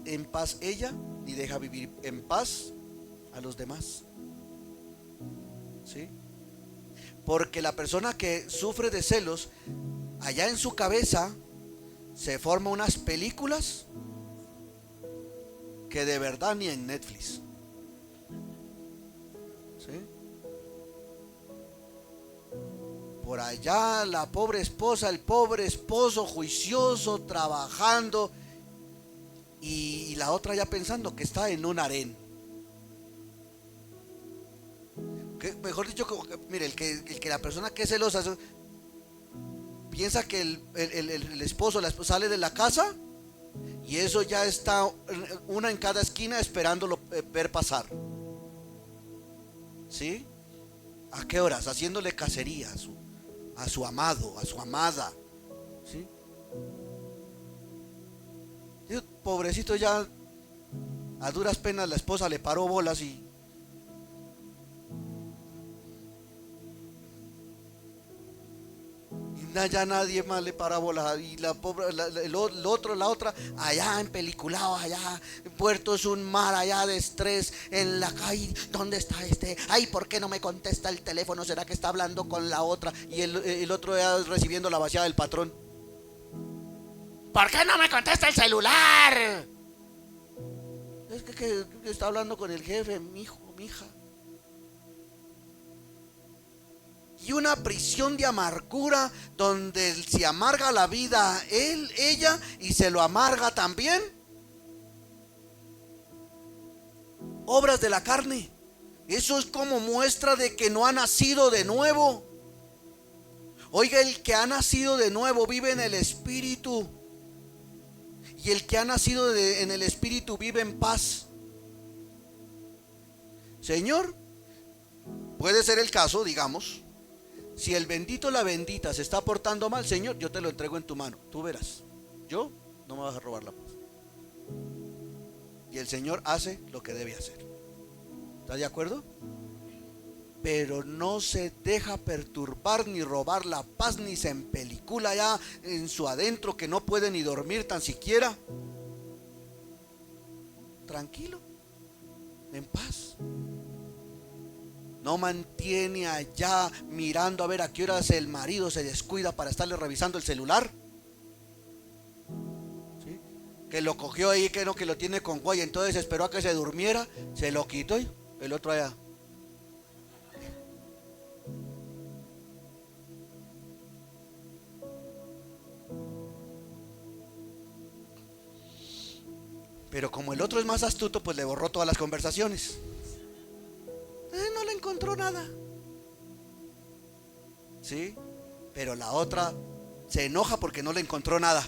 en paz ella, ni deja vivir en paz a los demás. ¿Sí? Porque la persona que sufre de celos, allá en su cabeza se forma unas películas que de verdad ni en Netflix. ¿Sí? Por allá la pobre esposa, el pobre esposo juicioso, trabajando, y la otra ya pensando que está en un harén. Que, mejor dicho, mire, el que la persona que es celosa piensa que el esposo, la esposa sale de la casa y eso ya está una en cada esquina esperándolo ver pasar. ¿Sí? ¿A qué horas? Haciéndole cacería a su amado, a su amada. ¿Sí? Y pobrecito, ya a duras penas la esposa le paró bolas y ya nadie más le para bolas, y la pobre, la otra allá empeliculado, allá Puerto es un mar allá de estrés en la calle. ¿Dónde está este? Ay, ¿por qué no me contesta el teléfono? ¿Será que está hablando con la otra? Y el otro ya recibiendo la vaciada del patrón. ¿Por qué no me contesta el celular? Es que está hablando con el jefe, mi hijo, mi hija. Y una prisión de amargura donde se amarga la vida él, ella, y se lo amarga también. Obras de la carne. Eso es como muestra de que no ha nacido de nuevo. Oiga, el que ha nacido de nuevo vive en el espíritu. Y el que ha nacido en el espíritu vive en paz. Señor, puede ser el caso, digamos, si el bendito o la bendita se está portando mal, Señor, yo te lo entrego en tu mano. Tú verás, yo no me vas a robar la paz. Y el Señor hace lo que debe hacer. ¿Estás de acuerdo? Pero no se deja perturbar ni robar la paz, ni se empelicula ya en su adentro que no puede ni dormir tan siquiera. Tranquilo, en paz. No mantiene allá mirando a ver a qué horas el marido se descuida para estarle revisando el celular. ¿Sí? Que lo cogió ahí, que no, que lo tiene con guay, entonces esperó a que se durmiera, se lo quitó y el otro allá. Pero como el otro es más astuto, pues le borró todas las conversaciones. No le encontró nada. ¿sí? Pero la otra se enoja porque no le encontró nada.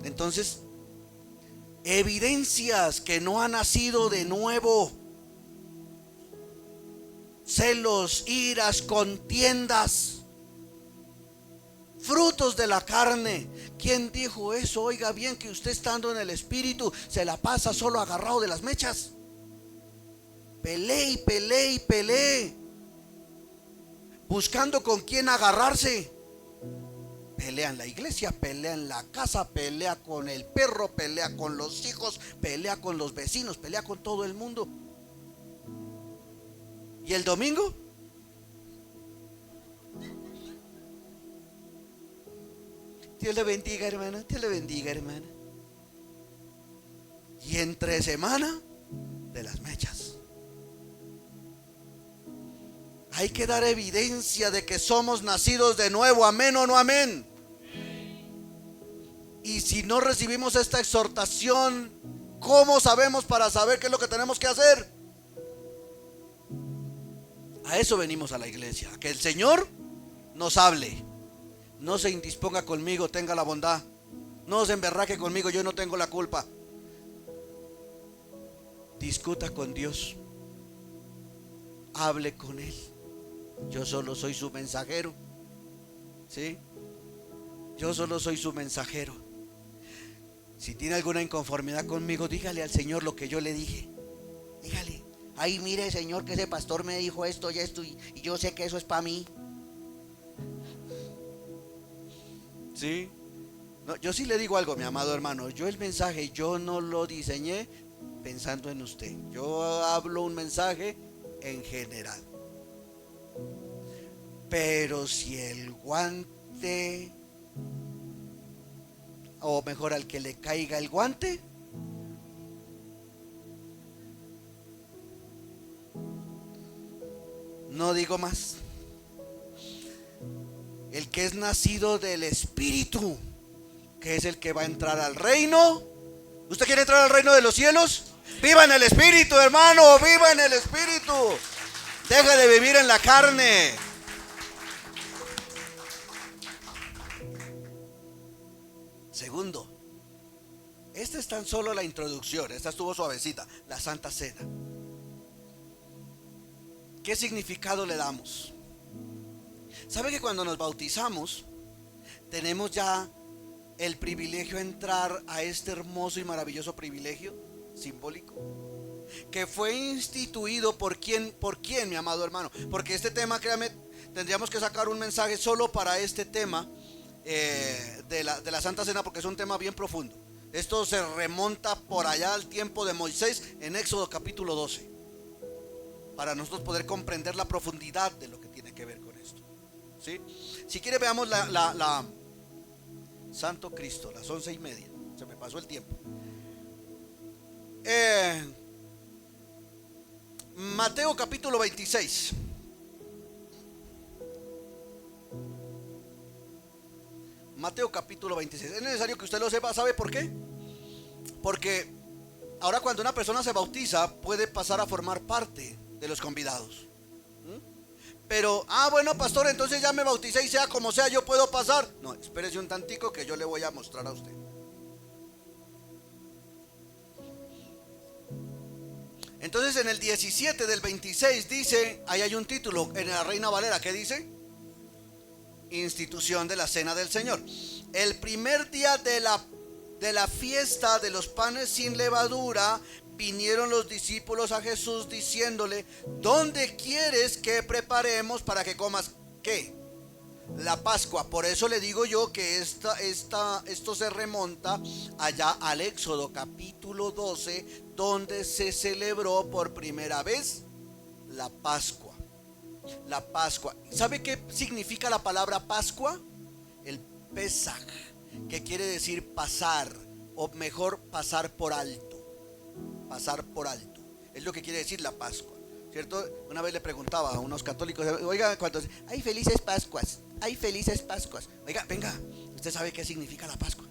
Entonces, evidencias que no ha nacido de nuevo: celos, iras, contiendas, frutos de la carne. ¿Quién dijo eso? Oiga bien, que usted estando en el espíritu se la pasa solo agarrado de las mechas. Pelee y pelee y pelee, buscando con quién agarrarse. Pelea en la iglesia, pelea en la casa, pelea con el perro, pelea con los hijos, pelea con los vecinos, pelea con todo el mundo. ¿Y el domingo? Dios le bendiga, hermana. Dios le bendiga, hermana. Y entre semana, de las mechas. Hay que dar evidencia de que somos nacidos de nuevo. Amén o no amén. Y si no recibimos esta exhortación, ¿cómo sabemos para saber qué es lo que tenemos que hacer? A eso venimos a la iglesia, a que el Señor nos hable. No se indisponga conmigo, tenga la bondad. No se emberraque conmigo, yo no tengo la culpa. Discuta con Dios. Hable con Él. Yo solo soy su mensajero. ¿Sí? Yo solo soy su mensajero. Si tiene alguna inconformidad conmigo, dígale al Señor lo que yo le dije. Dígale: ay, mire, Señor, que ese pastor me dijo esto y esto, y yo sé que eso es para mí. ¿Sí? No, yo sí le digo algo, mi amado hermano. Yo el mensaje, yo no lo diseñé pensando en usted. Yo hablo un mensaje en general. Pero si el guante, o mejor, al que le caiga el guante, no digo más. El que es nacido del Espíritu, que es el que va a entrar al reino. ¿Usted quiere entrar al reino de los cielos? Viva en el Espíritu, hermano, viva en el Espíritu. Deja de vivir en la carne. Segundo, esta es tan solo la introducción, esta estuvo suavecita, la Santa Cena. ¿Qué significado le damos? ¿Sabe que cuando nos bautizamos tenemos ya el privilegio de entrar a este hermoso y maravilloso privilegio simbólico? Que fue instituido por quién, mi amado hermano. Porque este tema, créame, tendríamos que sacar un mensaje solo para este tema de la Santa Cena, porque es un tema bien profundo. Esto se remonta por allá al tiempo de Moisés en Éxodo capítulo 12, para nosotros poder comprender la profundidad de lo que tiene que ver con esto. ¿Sí? Si quiere, veamos la Santo Cristo, las 11:30. Se me pasó el tiempo. Mateo capítulo 26. Mateo capítulo 26. Es necesario que usted lo sepa. ¿Sabe por qué? Porque ahora cuando una persona se bautiza puede pasar a formar parte de los convidados. Pero, bueno, pastor, entonces ya me bauticé y sea como sea, yo puedo pasar. No, espérese un tantico que yo le voy a mostrar a usted. Entonces en el 17 del 26 dice, ahí hay un título en la Reina Valera, ¿qué dice? Institución de la Cena del Señor. El primer día de la fiesta de los panes sin levadura, vinieron los discípulos a Jesús diciéndole: ¿dónde quieres que preparemos para que comas qué? La Pascua. Por eso le digo yo que esto se remonta allá al Éxodo capítulo 12, donde se celebró por primera vez la Pascua. La Pascua. ¿Sabe qué significa la palabra Pascua? El Pesaj, que quiere decir pasar, o mejor, pasar por alto. Pasar por alto. Es lo que quiere decir la Pascua. ¿Cierto? Una vez le preguntaba a unos católicos: oiga, ¿cuántos? Hay felices Pascuas. Hay felices Pascuas. Oiga, venga, ¿usted sabe qué significa la Pascua?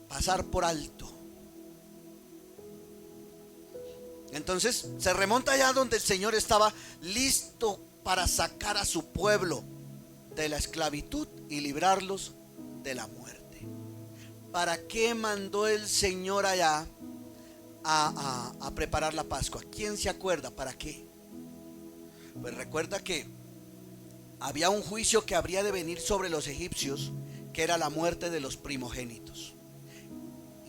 Pasar por alto. Entonces se remonta allá donde el Señor estaba listo para sacar a su pueblo de la esclavitud y librarlos de la muerte. ¿Para qué mandó el Señor allá a preparar la Pascua? ¿Quién se acuerda? ¿Para qué? Pues recuerda que había un juicio que habría de venir sobre los egipcios, que era la muerte de los primogénitos.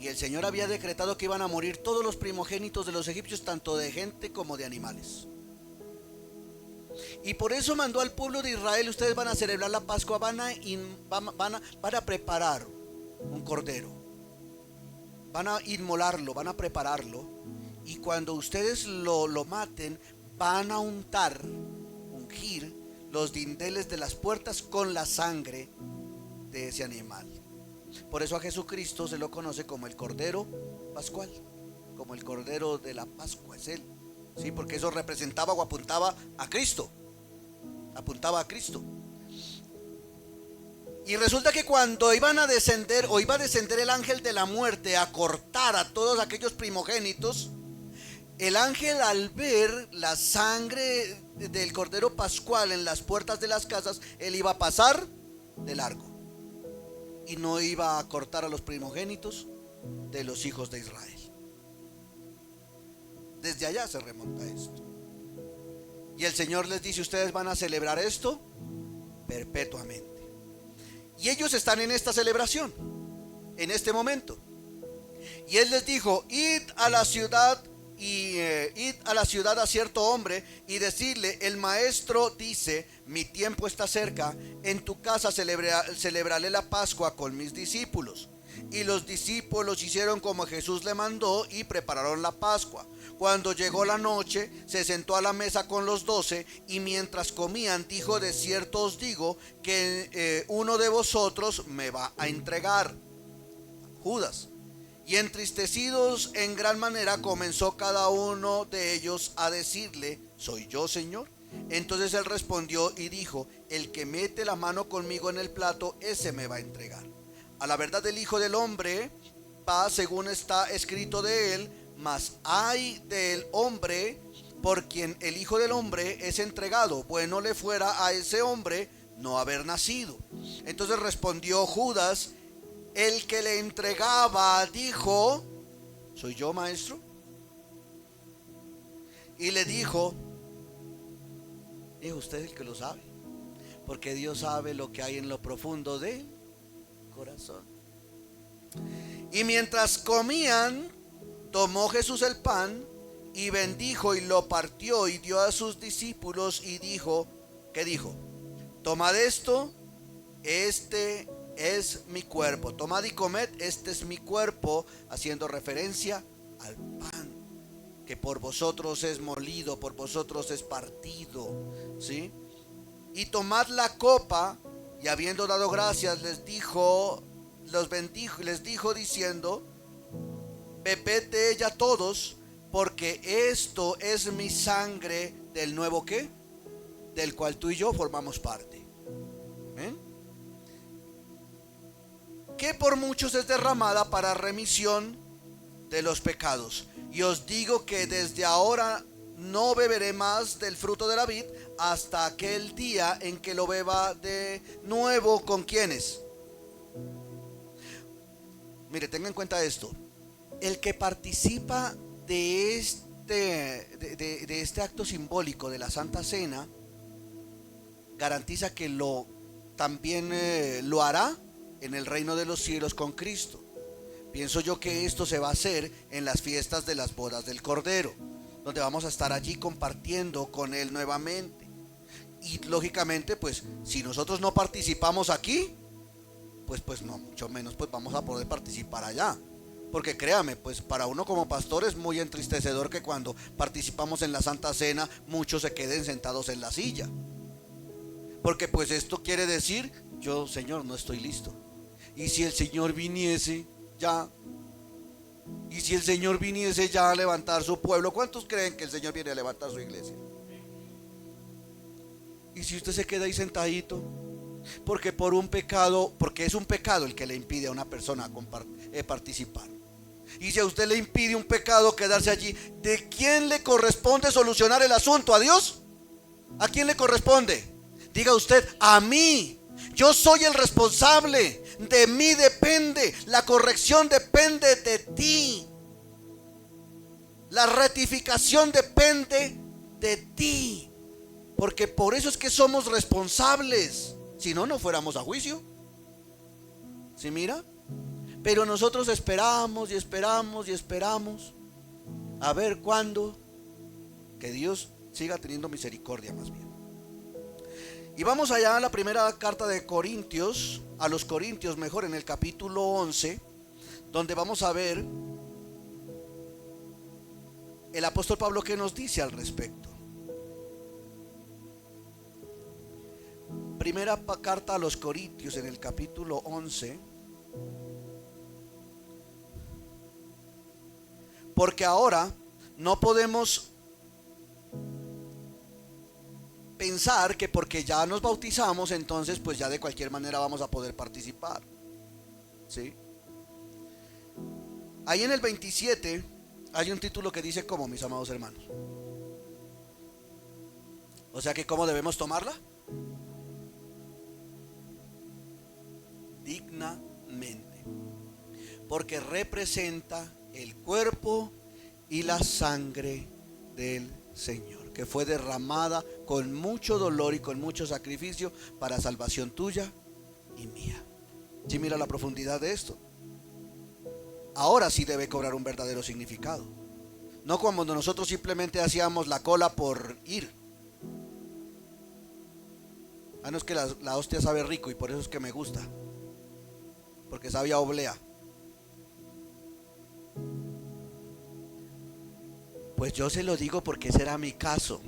Y el Señor había decretado que iban a morir todos los primogénitos de los egipcios, tanto de gente como de animales. Y por eso mandó al pueblo de Israel: ustedes van a celebrar la Pascua, van a preparar un cordero, van a inmolarlo, van a prepararlo, y cuando ustedes lo maten, van a ungir los dinteles de las puertas con la sangre de ese animal. Por eso a Jesucristo se lo conoce como el Cordero Pascual, como el Cordero de la Pascua, es Él, ¿sí? Porque eso representaba o apuntaba a Cristo, apuntaba a Cristo. Y resulta que cuando iban a descender, o iba a descender el ángel de la muerte a cortar a todos aquellos primogénitos, el ángel, al ver la sangre del Cordero Pascual en las puertas de las casas, él iba a pasar de largo y no iba a cortar a los primogénitos de los hijos de Israel. Desde allá se remonta esto. Y el Señor les dice: ustedes van a celebrar esto perpetuamente. Y ellos están en esta celebración, en este momento. Y Él les dijo: id a la ciudad a cierto hombre y decirle: el maestro dice, mi tiempo está cerca, en tu casa celebraré la Pascua con mis discípulos. Y los discípulos hicieron como Jesús le mandó y prepararon la Pascua. Cuando llegó la noche, se sentó a la mesa con los 12, y mientras comían dijo: de cierto os digo que uno de vosotros me va a entregar, Judas. Y entristecidos en gran manera comenzó cada uno de ellos a decirle: ¿soy yo, Señor? Entonces él respondió y dijo: el que mete la mano conmigo en el plato, ese me va a entregar. A la verdad, el Hijo del Hombre va según está escrito de él, mas ay del hombre por quien el Hijo del Hombre es entregado. Bueno le fuera a ese hombre no haber nacido. Entonces respondió Judas, el que le entregaba, dijo: ¿soy yo, maestro? Y le dijo: usted es el que lo sabe, porque Dios sabe lo que hay en lo profundo del corazón. Y mientras comían, tomó Jesús el pan y bendijo y lo partió y dio a sus discípulos y dijo: ¿qué dijo? Tomad esto, este es mi cuerpo, tomad y comed, este es mi cuerpo, haciendo referencia al pan que por vosotros es molido, por vosotros es partido, ¿sí? Y tomad la copa, y habiendo dado gracias les dijo, los bendijo, les dijo diciendo: bebed de ella todos, porque esto es mi sangre del nuevo ¿qué? Del cual tú y yo formamos parte. ¿Ven? Que por muchos es derramada para remisión de los pecados. Y os digo que desde ahora no beberé más del fruto de la vid hasta aquel día en que lo beba de nuevo. ¿Con quiénes? Mire, tenga en cuenta esto: el que participa de este acto simbólico de la Santa Cena garantiza que también lo hará en el reino de los cielos con Cristo. Pienso yo que esto se va a hacer en las fiestas de las bodas del Cordero, donde vamos a estar allí compartiendo con Él nuevamente. Y lógicamente, pues si nosotros no participamos aquí, pues no, mucho menos pues vamos a poder participar allá. Porque créame, pues para uno como pastor es muy entristecedor que cuando participamos en la Santa Cena muchos se queden sentados en la silla. Porque pues esto quiere decir: yo, Señor, no estoy listo. Y si el Señor viniese ya, y si el Señor viniese ya a levantar su pueblo, ¿cuántos creen que el Señor viene a levantar su iglesia? Y si usted se queda ahí sentadito, porque por un pecado, porque es un pecado el que le impide a una persona participar. Y si a usted le impide un pecado quedarse allí, ¿de quién le corresponde solucionar el asunto? ¿A Dios? ¿A quién le corresponde? Diga usted, a mí. Yo soy el responsable. De mí depende. La corrección depende de ti. La rectificación depende de ti. Porque por eso es que somos responsables. Si no, no fuéramos a juicio. ¿Sí mira? Pero nosotros esperamos y esperamos y esperamos a ver cuándo, que Dios siga teniendo misericordia más bien. Y vamos allá a la primera carta de Corintios, a los Corintios mejor, en el capítulo 11, donde vamos a ver el apóstol Pablo qué nos dice al respecto. Primera carta a los Corintios en el capítulo 11. Porque ahora no podemos pensar que porque ya nos bautizamos, entonces pues ya de cualquier manera vamos a poder participar. ¿Sí? Ahí en el 27 hay un título que dice ¿cómo, mis amados hermanos? O sea que ¿cómo debemos tomarla? Dignamente. Porque representa el cuerpo y la sangre del Señor, que fue derramada con mucho dolor y con mucho sacrificio para salvación tuya y mía. ¿Sí mira la profundidad de esto? Ahora sí debe cobrar un verdadero significado. No como nosotros simplemente hacíamos la cola por ir. Ah, no, es que la hostia sabe rico y por eso es que me gusta. Porque sabe a oblea. Pues yo se lo digo porque ese era mi caso.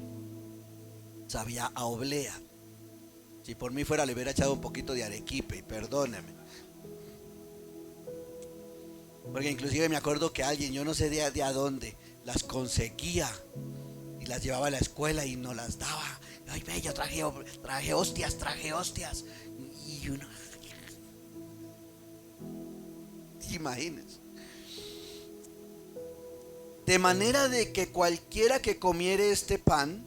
Sabía a oblea. Si por mí fuera le hubiera echado un poquito de arequipe, perdóneme. Porque inclusive me acuerdo que alguien, yo no sé de a dónde, las conseguía y las llevaba a la escuela y nos las daba. Ay, ve, yo traje hostias. Y uno, imagínense. De manera de que cualquiera que comiere este pan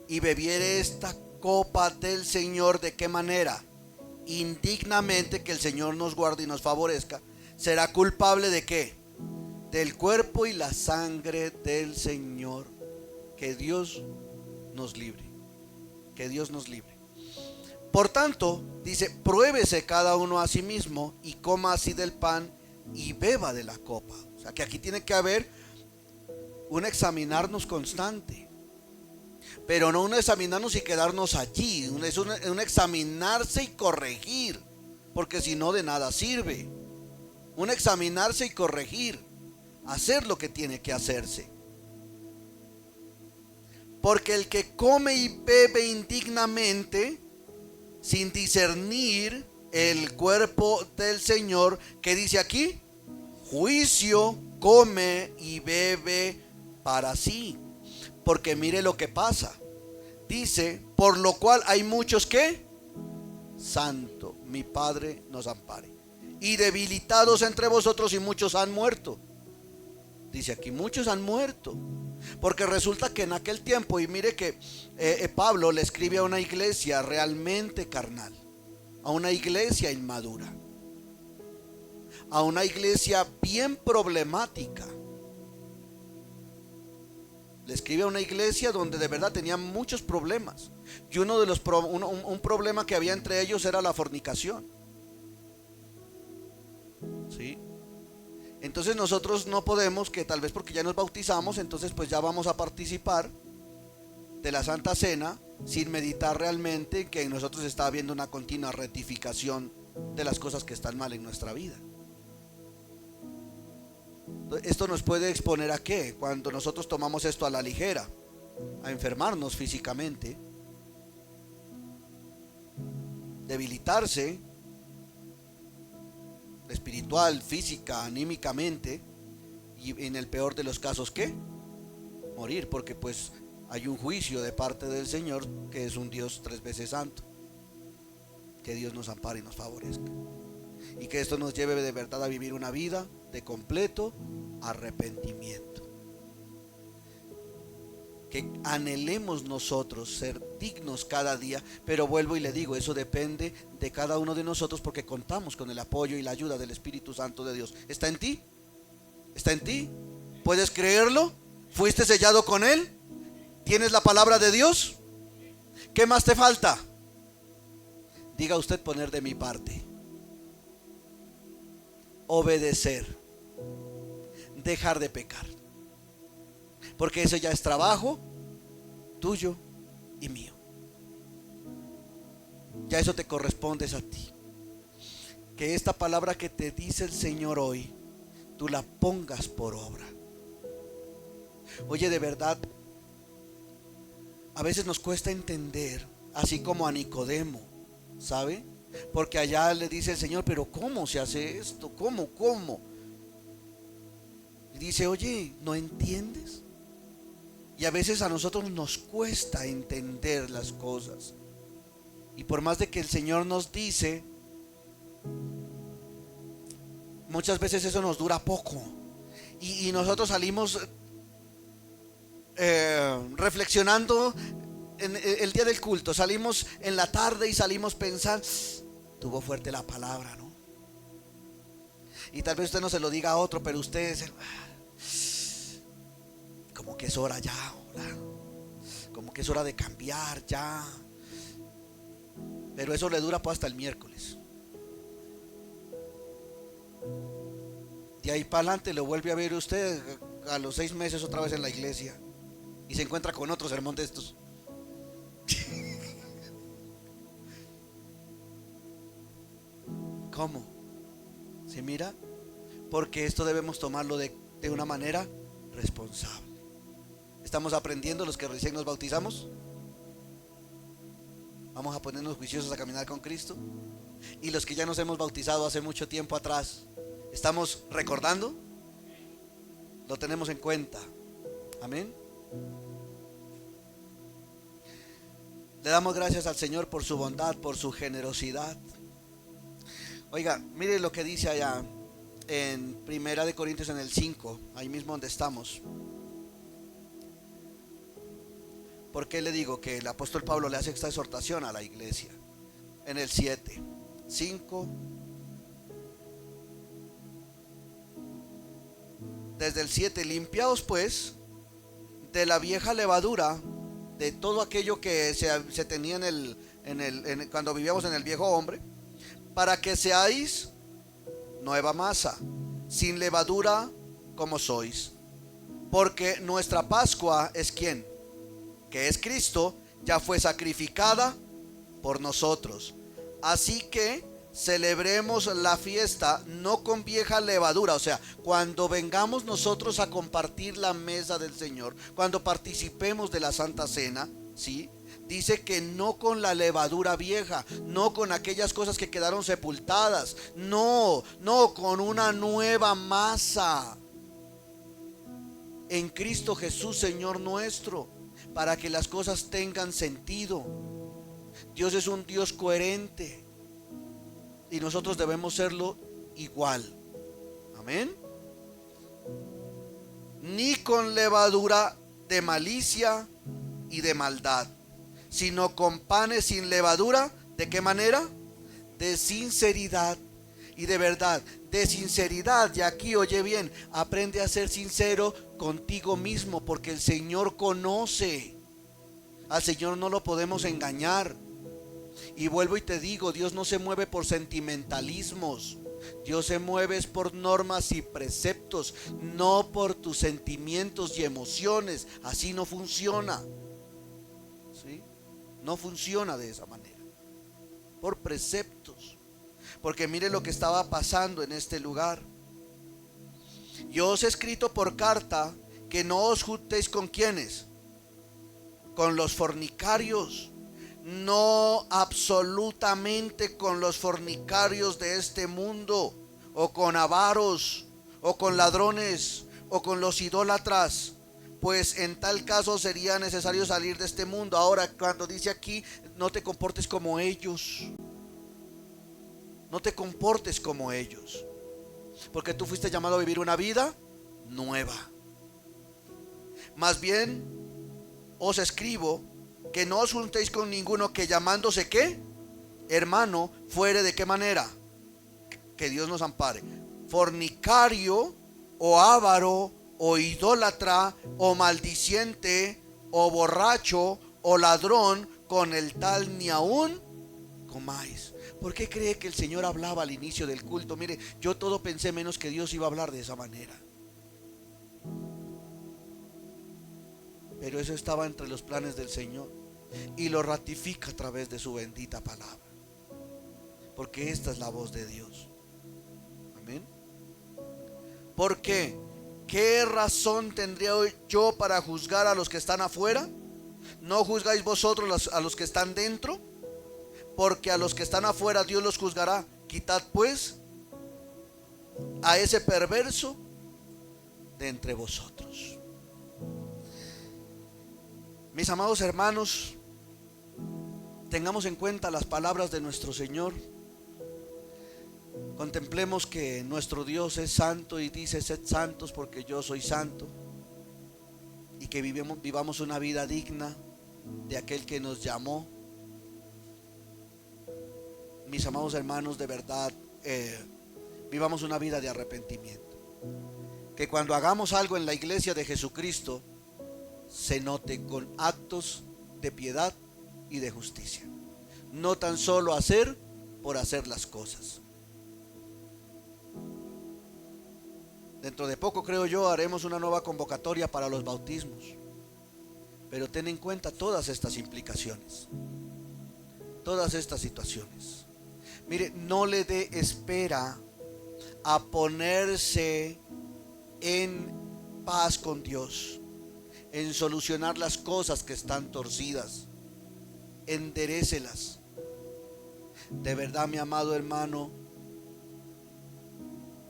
y bebiere esta copa del Señor, ¿de qué manera? Indignamente, que el Señor nos guarde y nos favorezca, será culpable ¿de qué? Del cuerpo y la sangre del Señor. Que Dios nos libre. Que Dios nos libre. Por tanto, dice, pruébese cada uno a sí mismo y coma así del pan y beba de la copa. O sea que aquí tiene que haber un examinarnos constante, pero no un examinarnos y quedarnos allí, es un examinarse y corregir, porque si no de nada sirve. Un examinarse y corregir, hacer lo que tiene que hacerse. Porque el que come y bebe indignamente, sin discernir el cuerpo del Señor, ¿qué dice aquí? Juicio come y bebe para sí. Porque mire lo que pasa. Dice, por lo cual hay muchos que, santo, mi Padre nos ampare, y debilitados entre vosotros, y muchos han muerto. Dice aquí, muchos han muerto. Porque resulta que en aquel tiempo, y mire que Pablo le escribe a una iglesia realmente carnal, a una iglesia inmadura, a una iglesia bien problemática. Le escribe a una iglesia donde de verdad tenían muchos problemas. Y uno de los un problema que había entre ellos era la fornicación. ¿Sí? Entonces nosotros no podemos, que tal vez porque ya nos bautizamos, entonces pues ya vamos a participar de la Santa Cena sin meditar realmente que en nosotros está habiendo una continua rectificación de las cosas que están mal en nuestra vida. Esto nos puede exponer a qué, cuando nosotros tomamos esto a la ligera, a enfermarnos físicamente, debilitarse espiritual, física, anímicamente, y en el peor de los casos ¿qué? Morir, porque pues hay un juicio de parte del Señor, que es un Dios 3 veces santo. Que Dios nos ampare y nos favorezca, y que esto nos lleve de verdad a vivir una vida de completo arrepentimiento. Que anhelemos nosotros ser dignos cada día, pero vuelvo y le digo, eso depende de cada uno de nosotros, porque contamos con el apoyo y la ayuda del Espíritu Santo de Dios. ¿Está en ti? ¿Está en ti? ¿Puedes creerlo? ¿Fuiste sellado con Él? ¿Tienes la palabra de Dios? ¿Qué más te falta? Diga usted: poner de mi parte, obedecer, dejar de pecar, porque eso ya es trabajo tuyo y mío. Ya eso te corresponde a ti. Que esta palabra que te dice el Señor hoy, tú la pongas por obra. Oye, de verdad, a veces nos cuesta entender, así como a Nicodemo, ¿sabe? Porque allá le dice el Señor: pero ¿cómo se hace esto? ¿Cómo? Y dice: oye, ¿no entiendes? Y a veces a nosotros nos cuesta entender las cosas. Y por más de que el Señor nos dice, muchas veces eso nos dura poco. Y nosotros salimos reflexionando en el día del culto. Salimos en la tarde y salimos pensando: tuvo fuerte la palabra, ¿no? Y tal vez usted no se lo diga a otro, pero usted como que es hora ya, ahora, como que es hora de cambiar ya. Pero eso le dura pues hasta el miércoles. De ahí para adelante lo vuelve a ver usted a los 6 meses otra vez en la iglesia, y se encuentra con otro sermón de estos. ¿Cómo? ¿Se mira? Porque esto debemos tomarlo de una manera responsable. ¿Estamos aprendiendo los que recién nos bautizamos? Vamos a ponernos juiciosos a caminar con Cristo. Y los que ya nos hemos bautizado hace mucho tiempo atrás, ¿estamos recordando? Lo tenemos en cuenta. Amén. Le damos gracias al Señor por su bondad, por su generosidad. Oiga, mire lo que dice allá en Primera de Corintios, en el 5, ahí mismo donde estamos. ¿Por qué le digo que el apóstol Pablo le hace esta exhortación a la iglesia? En el 7, 5, desde el 7: limpiaos pues de la vieja levadura, de todo aquello que se tenía cuando vivíamos en el viejo hombre, para que seáis nueva masa, sin levadura como sois. Porque nuestra Pascua es ¿quién? Que es Cristo, ya fue sacrificada por nosotros. Así que celebremos la fiesta no con vieja levadura. O sea, cuando vengamos nosotros a compartir la mesa del Señor, cuando participemos de la Santa Cena, ¿sí? Dice que no con la levadura vieja, no con aquellas cosas que quedaron sepultadas, no con una nueva masa en Cristo Jesús, Señor nuestro, para que las cosas tengan sentido. Dios es un Dios coherente y nosotros debemos serlo igual. Amén. Ni con levadura de malicia y de maldad, sino con panes sin levadura. ¿De qué manera? De sinceridad y de verdad. De sinceridad. Y aquí, oye bien, aprende a ser sincero contigo mismo, porque el Señor conoce. Al Señor no lo podemos engañar. Y vuelvo y te digo, Dios no se mueve por sentimentalismos. Dios se mueve por normas y preceptos, no por tus sentimientos y emociones. Así no funciona. ¿Sí? No funciona de esa manera. Por preceptos. Porque mire lo que estaba pasando en este lugar. Yo os he escrito por carta que no os juntéis con ¿quiénes? Con los fornicarios. No absolutamente con los fornicarios de este mundo, o con avaros, o con ladrones, o con los idólatras, pues en tal caso sería necesario salir de este mundo. Ahora, cuando dice aquí, no te comportes como ellos, no te comportes como ellos. porque tú fuiste llamado a vivir una vida nueva. Más bien os escribo que no os juntéis con ninguno que llamándose ¿qué? Hermano, fuere de qué manera, que Dios nos ampare, fornicario o avaro o idólatra o maldiciente o borracho o ladrón, con el tal ni aún comáis. ¿Por qué cree que el Señor hablaba al inicio del culto? Mire, yo todo pensé menos que Dios iba a hablar de esa manera, pero eso estaba entre los planes del Señor y lo ratifica a través de su bendita palabra, porque esta es la voz de Dios. Amén. ¿Por qué? ¿Qué razón tendría yo para juzgar a los que están afuera? ¿No juzgáis vosotros a los que están dentro? Porque a los que están afuera Dios los juzgará. Quitad pues a ese perverso de entre vosotros. Mis amados hermanos, tengamos en cuenta las palabras de nuestro Señor. Contemplemos que nuestro Dios es santo y dice: sed santos porque yo soy santo. Y que vivamos una vida digna de aquel que nos llamó. Mis amados hermanos, de verdad, vivamos una vida de arrepentimiento. Que cuando hagamos algo en la iglesia de Jesucristo, se note con actos de piedad y de justicia. No tan solo hacer por hacer las cosas. Dentro de poco, creo yo, haremos una nueva convocatoria para los bautismos. Pero ten en cuenta todas estas implicaciones, todas estas situaciones. Mire, no le dé espera a ponerse en paz con Dios, en solucionar las cosas que están torcidas. Enderécelas. De verdad, mi amado hermano,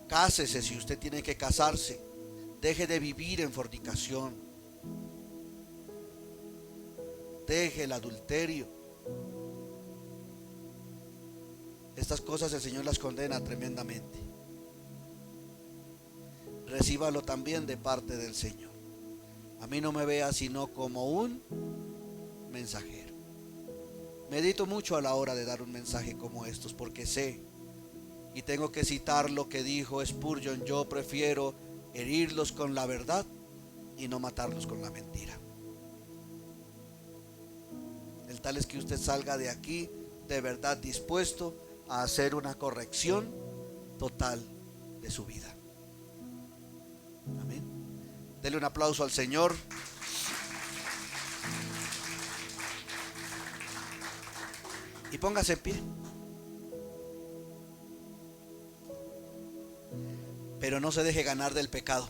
cásese si usted tiene que casarse. Deje de vivir en fornicación. Deje el adulterio. Estas cosas el Señor las condena tremendamente. Recíbalo también de parte del Señor. A mí no me vea sino como un mensajero. Medito mucho a la hora de dar un mensaje como estos, porque sé, y tengo que citar lo que dijo Spurgeon: yo prefiero herirlos con la verdad y no matarlos con la mentira. El tal es que usted salga de aquí de verdad dispuesto a hacer una corrección total de su vida. Amén. Dele un aplauso al Señor. Y póngase en pie. Pero no se deje ganar del pecado.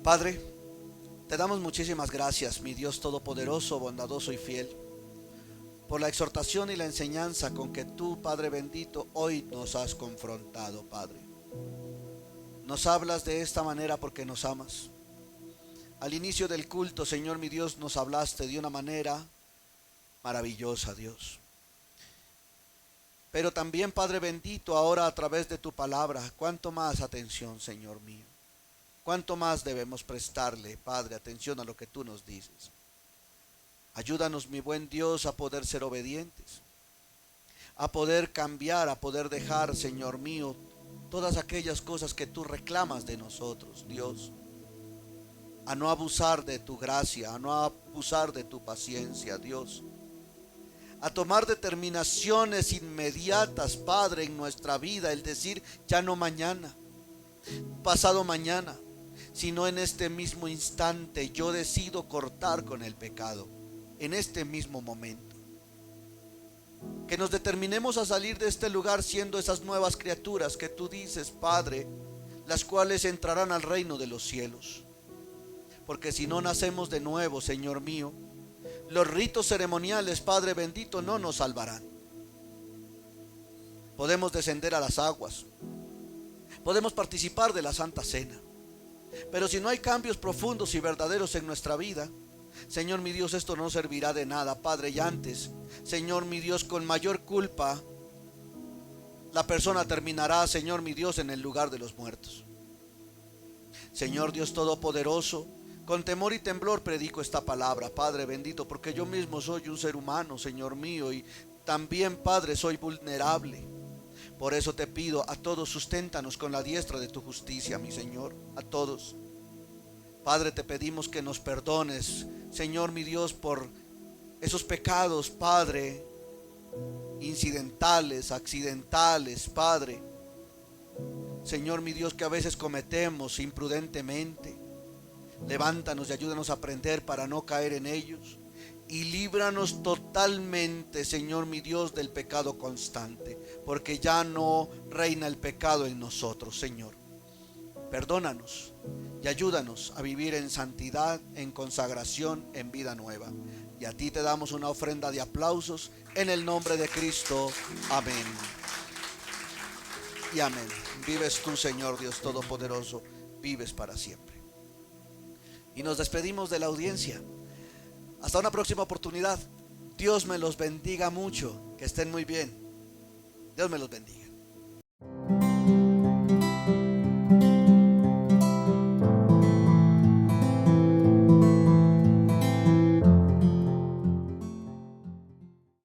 Padre, te damos muchísimas gracias, mi Dios todopoderoso, bondadoso y fiel, por la exhortación y la enseñanza con que tú, Padre bendito, hoy nos has confrontado, Padre. Nos hablas de esta manera porque nos amas. Al inicio del culto, Señor mi Dios, nos hablaste de una manera maravillosa, Dios. Pero también, Padre bendito, ahora a través de tu palabra, cuánto más atención, Señor mío. Cuánto más debemos prestarle, Padre, atención a lo que tú nos dices. Ayúdanos, mi buen Dios, a poder ser obedientes, a poder cambiar, a poder dejar, Señor mío, todas aquellas cosas que tú reclamas de nosotros, Dios. A no abusar de tu gracia, a no abusar de tu paciencia, Dios. A tomar determinaciones inmediatas, Padre, en nuestra vida, el decir ya no mañana, pasado mañana, sino en este mismo instante yo decido cortar con el pecado, en este mismo momento. Que nos determinemos a salir de este lugar siendo esas nuevas criaturas que tú dices, Padre, las cuales entrarán al reino de los cielos. Porque si no nacemos de nuevo, Señor mío, los ritos ceremoniales, Padre bendito, no nos salvarán. Podemos descender a las aguas, podemos participar de la Santa Cena, pero si no hay cambios profundos y verdaderos en nuestra vida, Señor mi Dios, esto no servirá de nada, Padre. Y antes, Señor mi Dios, con mayor culpa la persona terminará, Señor mi Dios, en el lugar de los muertos. Señor Dios Todopoderoso, con temor y temblor predico esta palabra, Padre bendito, porque yo mismo soy un ser humano, Señor mío, y también, Padre, soy vulnerable. Por eso te pido a todos, susténtanos con la diestra de tu justicia, mi Señor, a todos. Padre, te pedimos que nos perdones, Señor mi Dios, por esos pecados, Padre, incidentales, accidentales, Padre. Señor mi Dios, que a veces cometemos imprudentemente. Levántanos y ayúdanos a aprender para no caer en ellos. Y líbranos totalmente, Señor mi Dios, del pecado constante, porque ya no reina el pecado en nosotros, Señor. Perdónanos y ayúdanos a vivir en santidad, en consagración, en vida nueva. Y a ti te damos una ofrenda de aplausos en el nombre de Cristo. Amén. Y amén. Vives tú, Señor Dios Todopoderoso, vives para siempre. Y nos despedimos de la audiencia. Hasta una próxima oportunidad. Dios me los bendiga mucho. Que estén muy bien. Dios me los bendiga.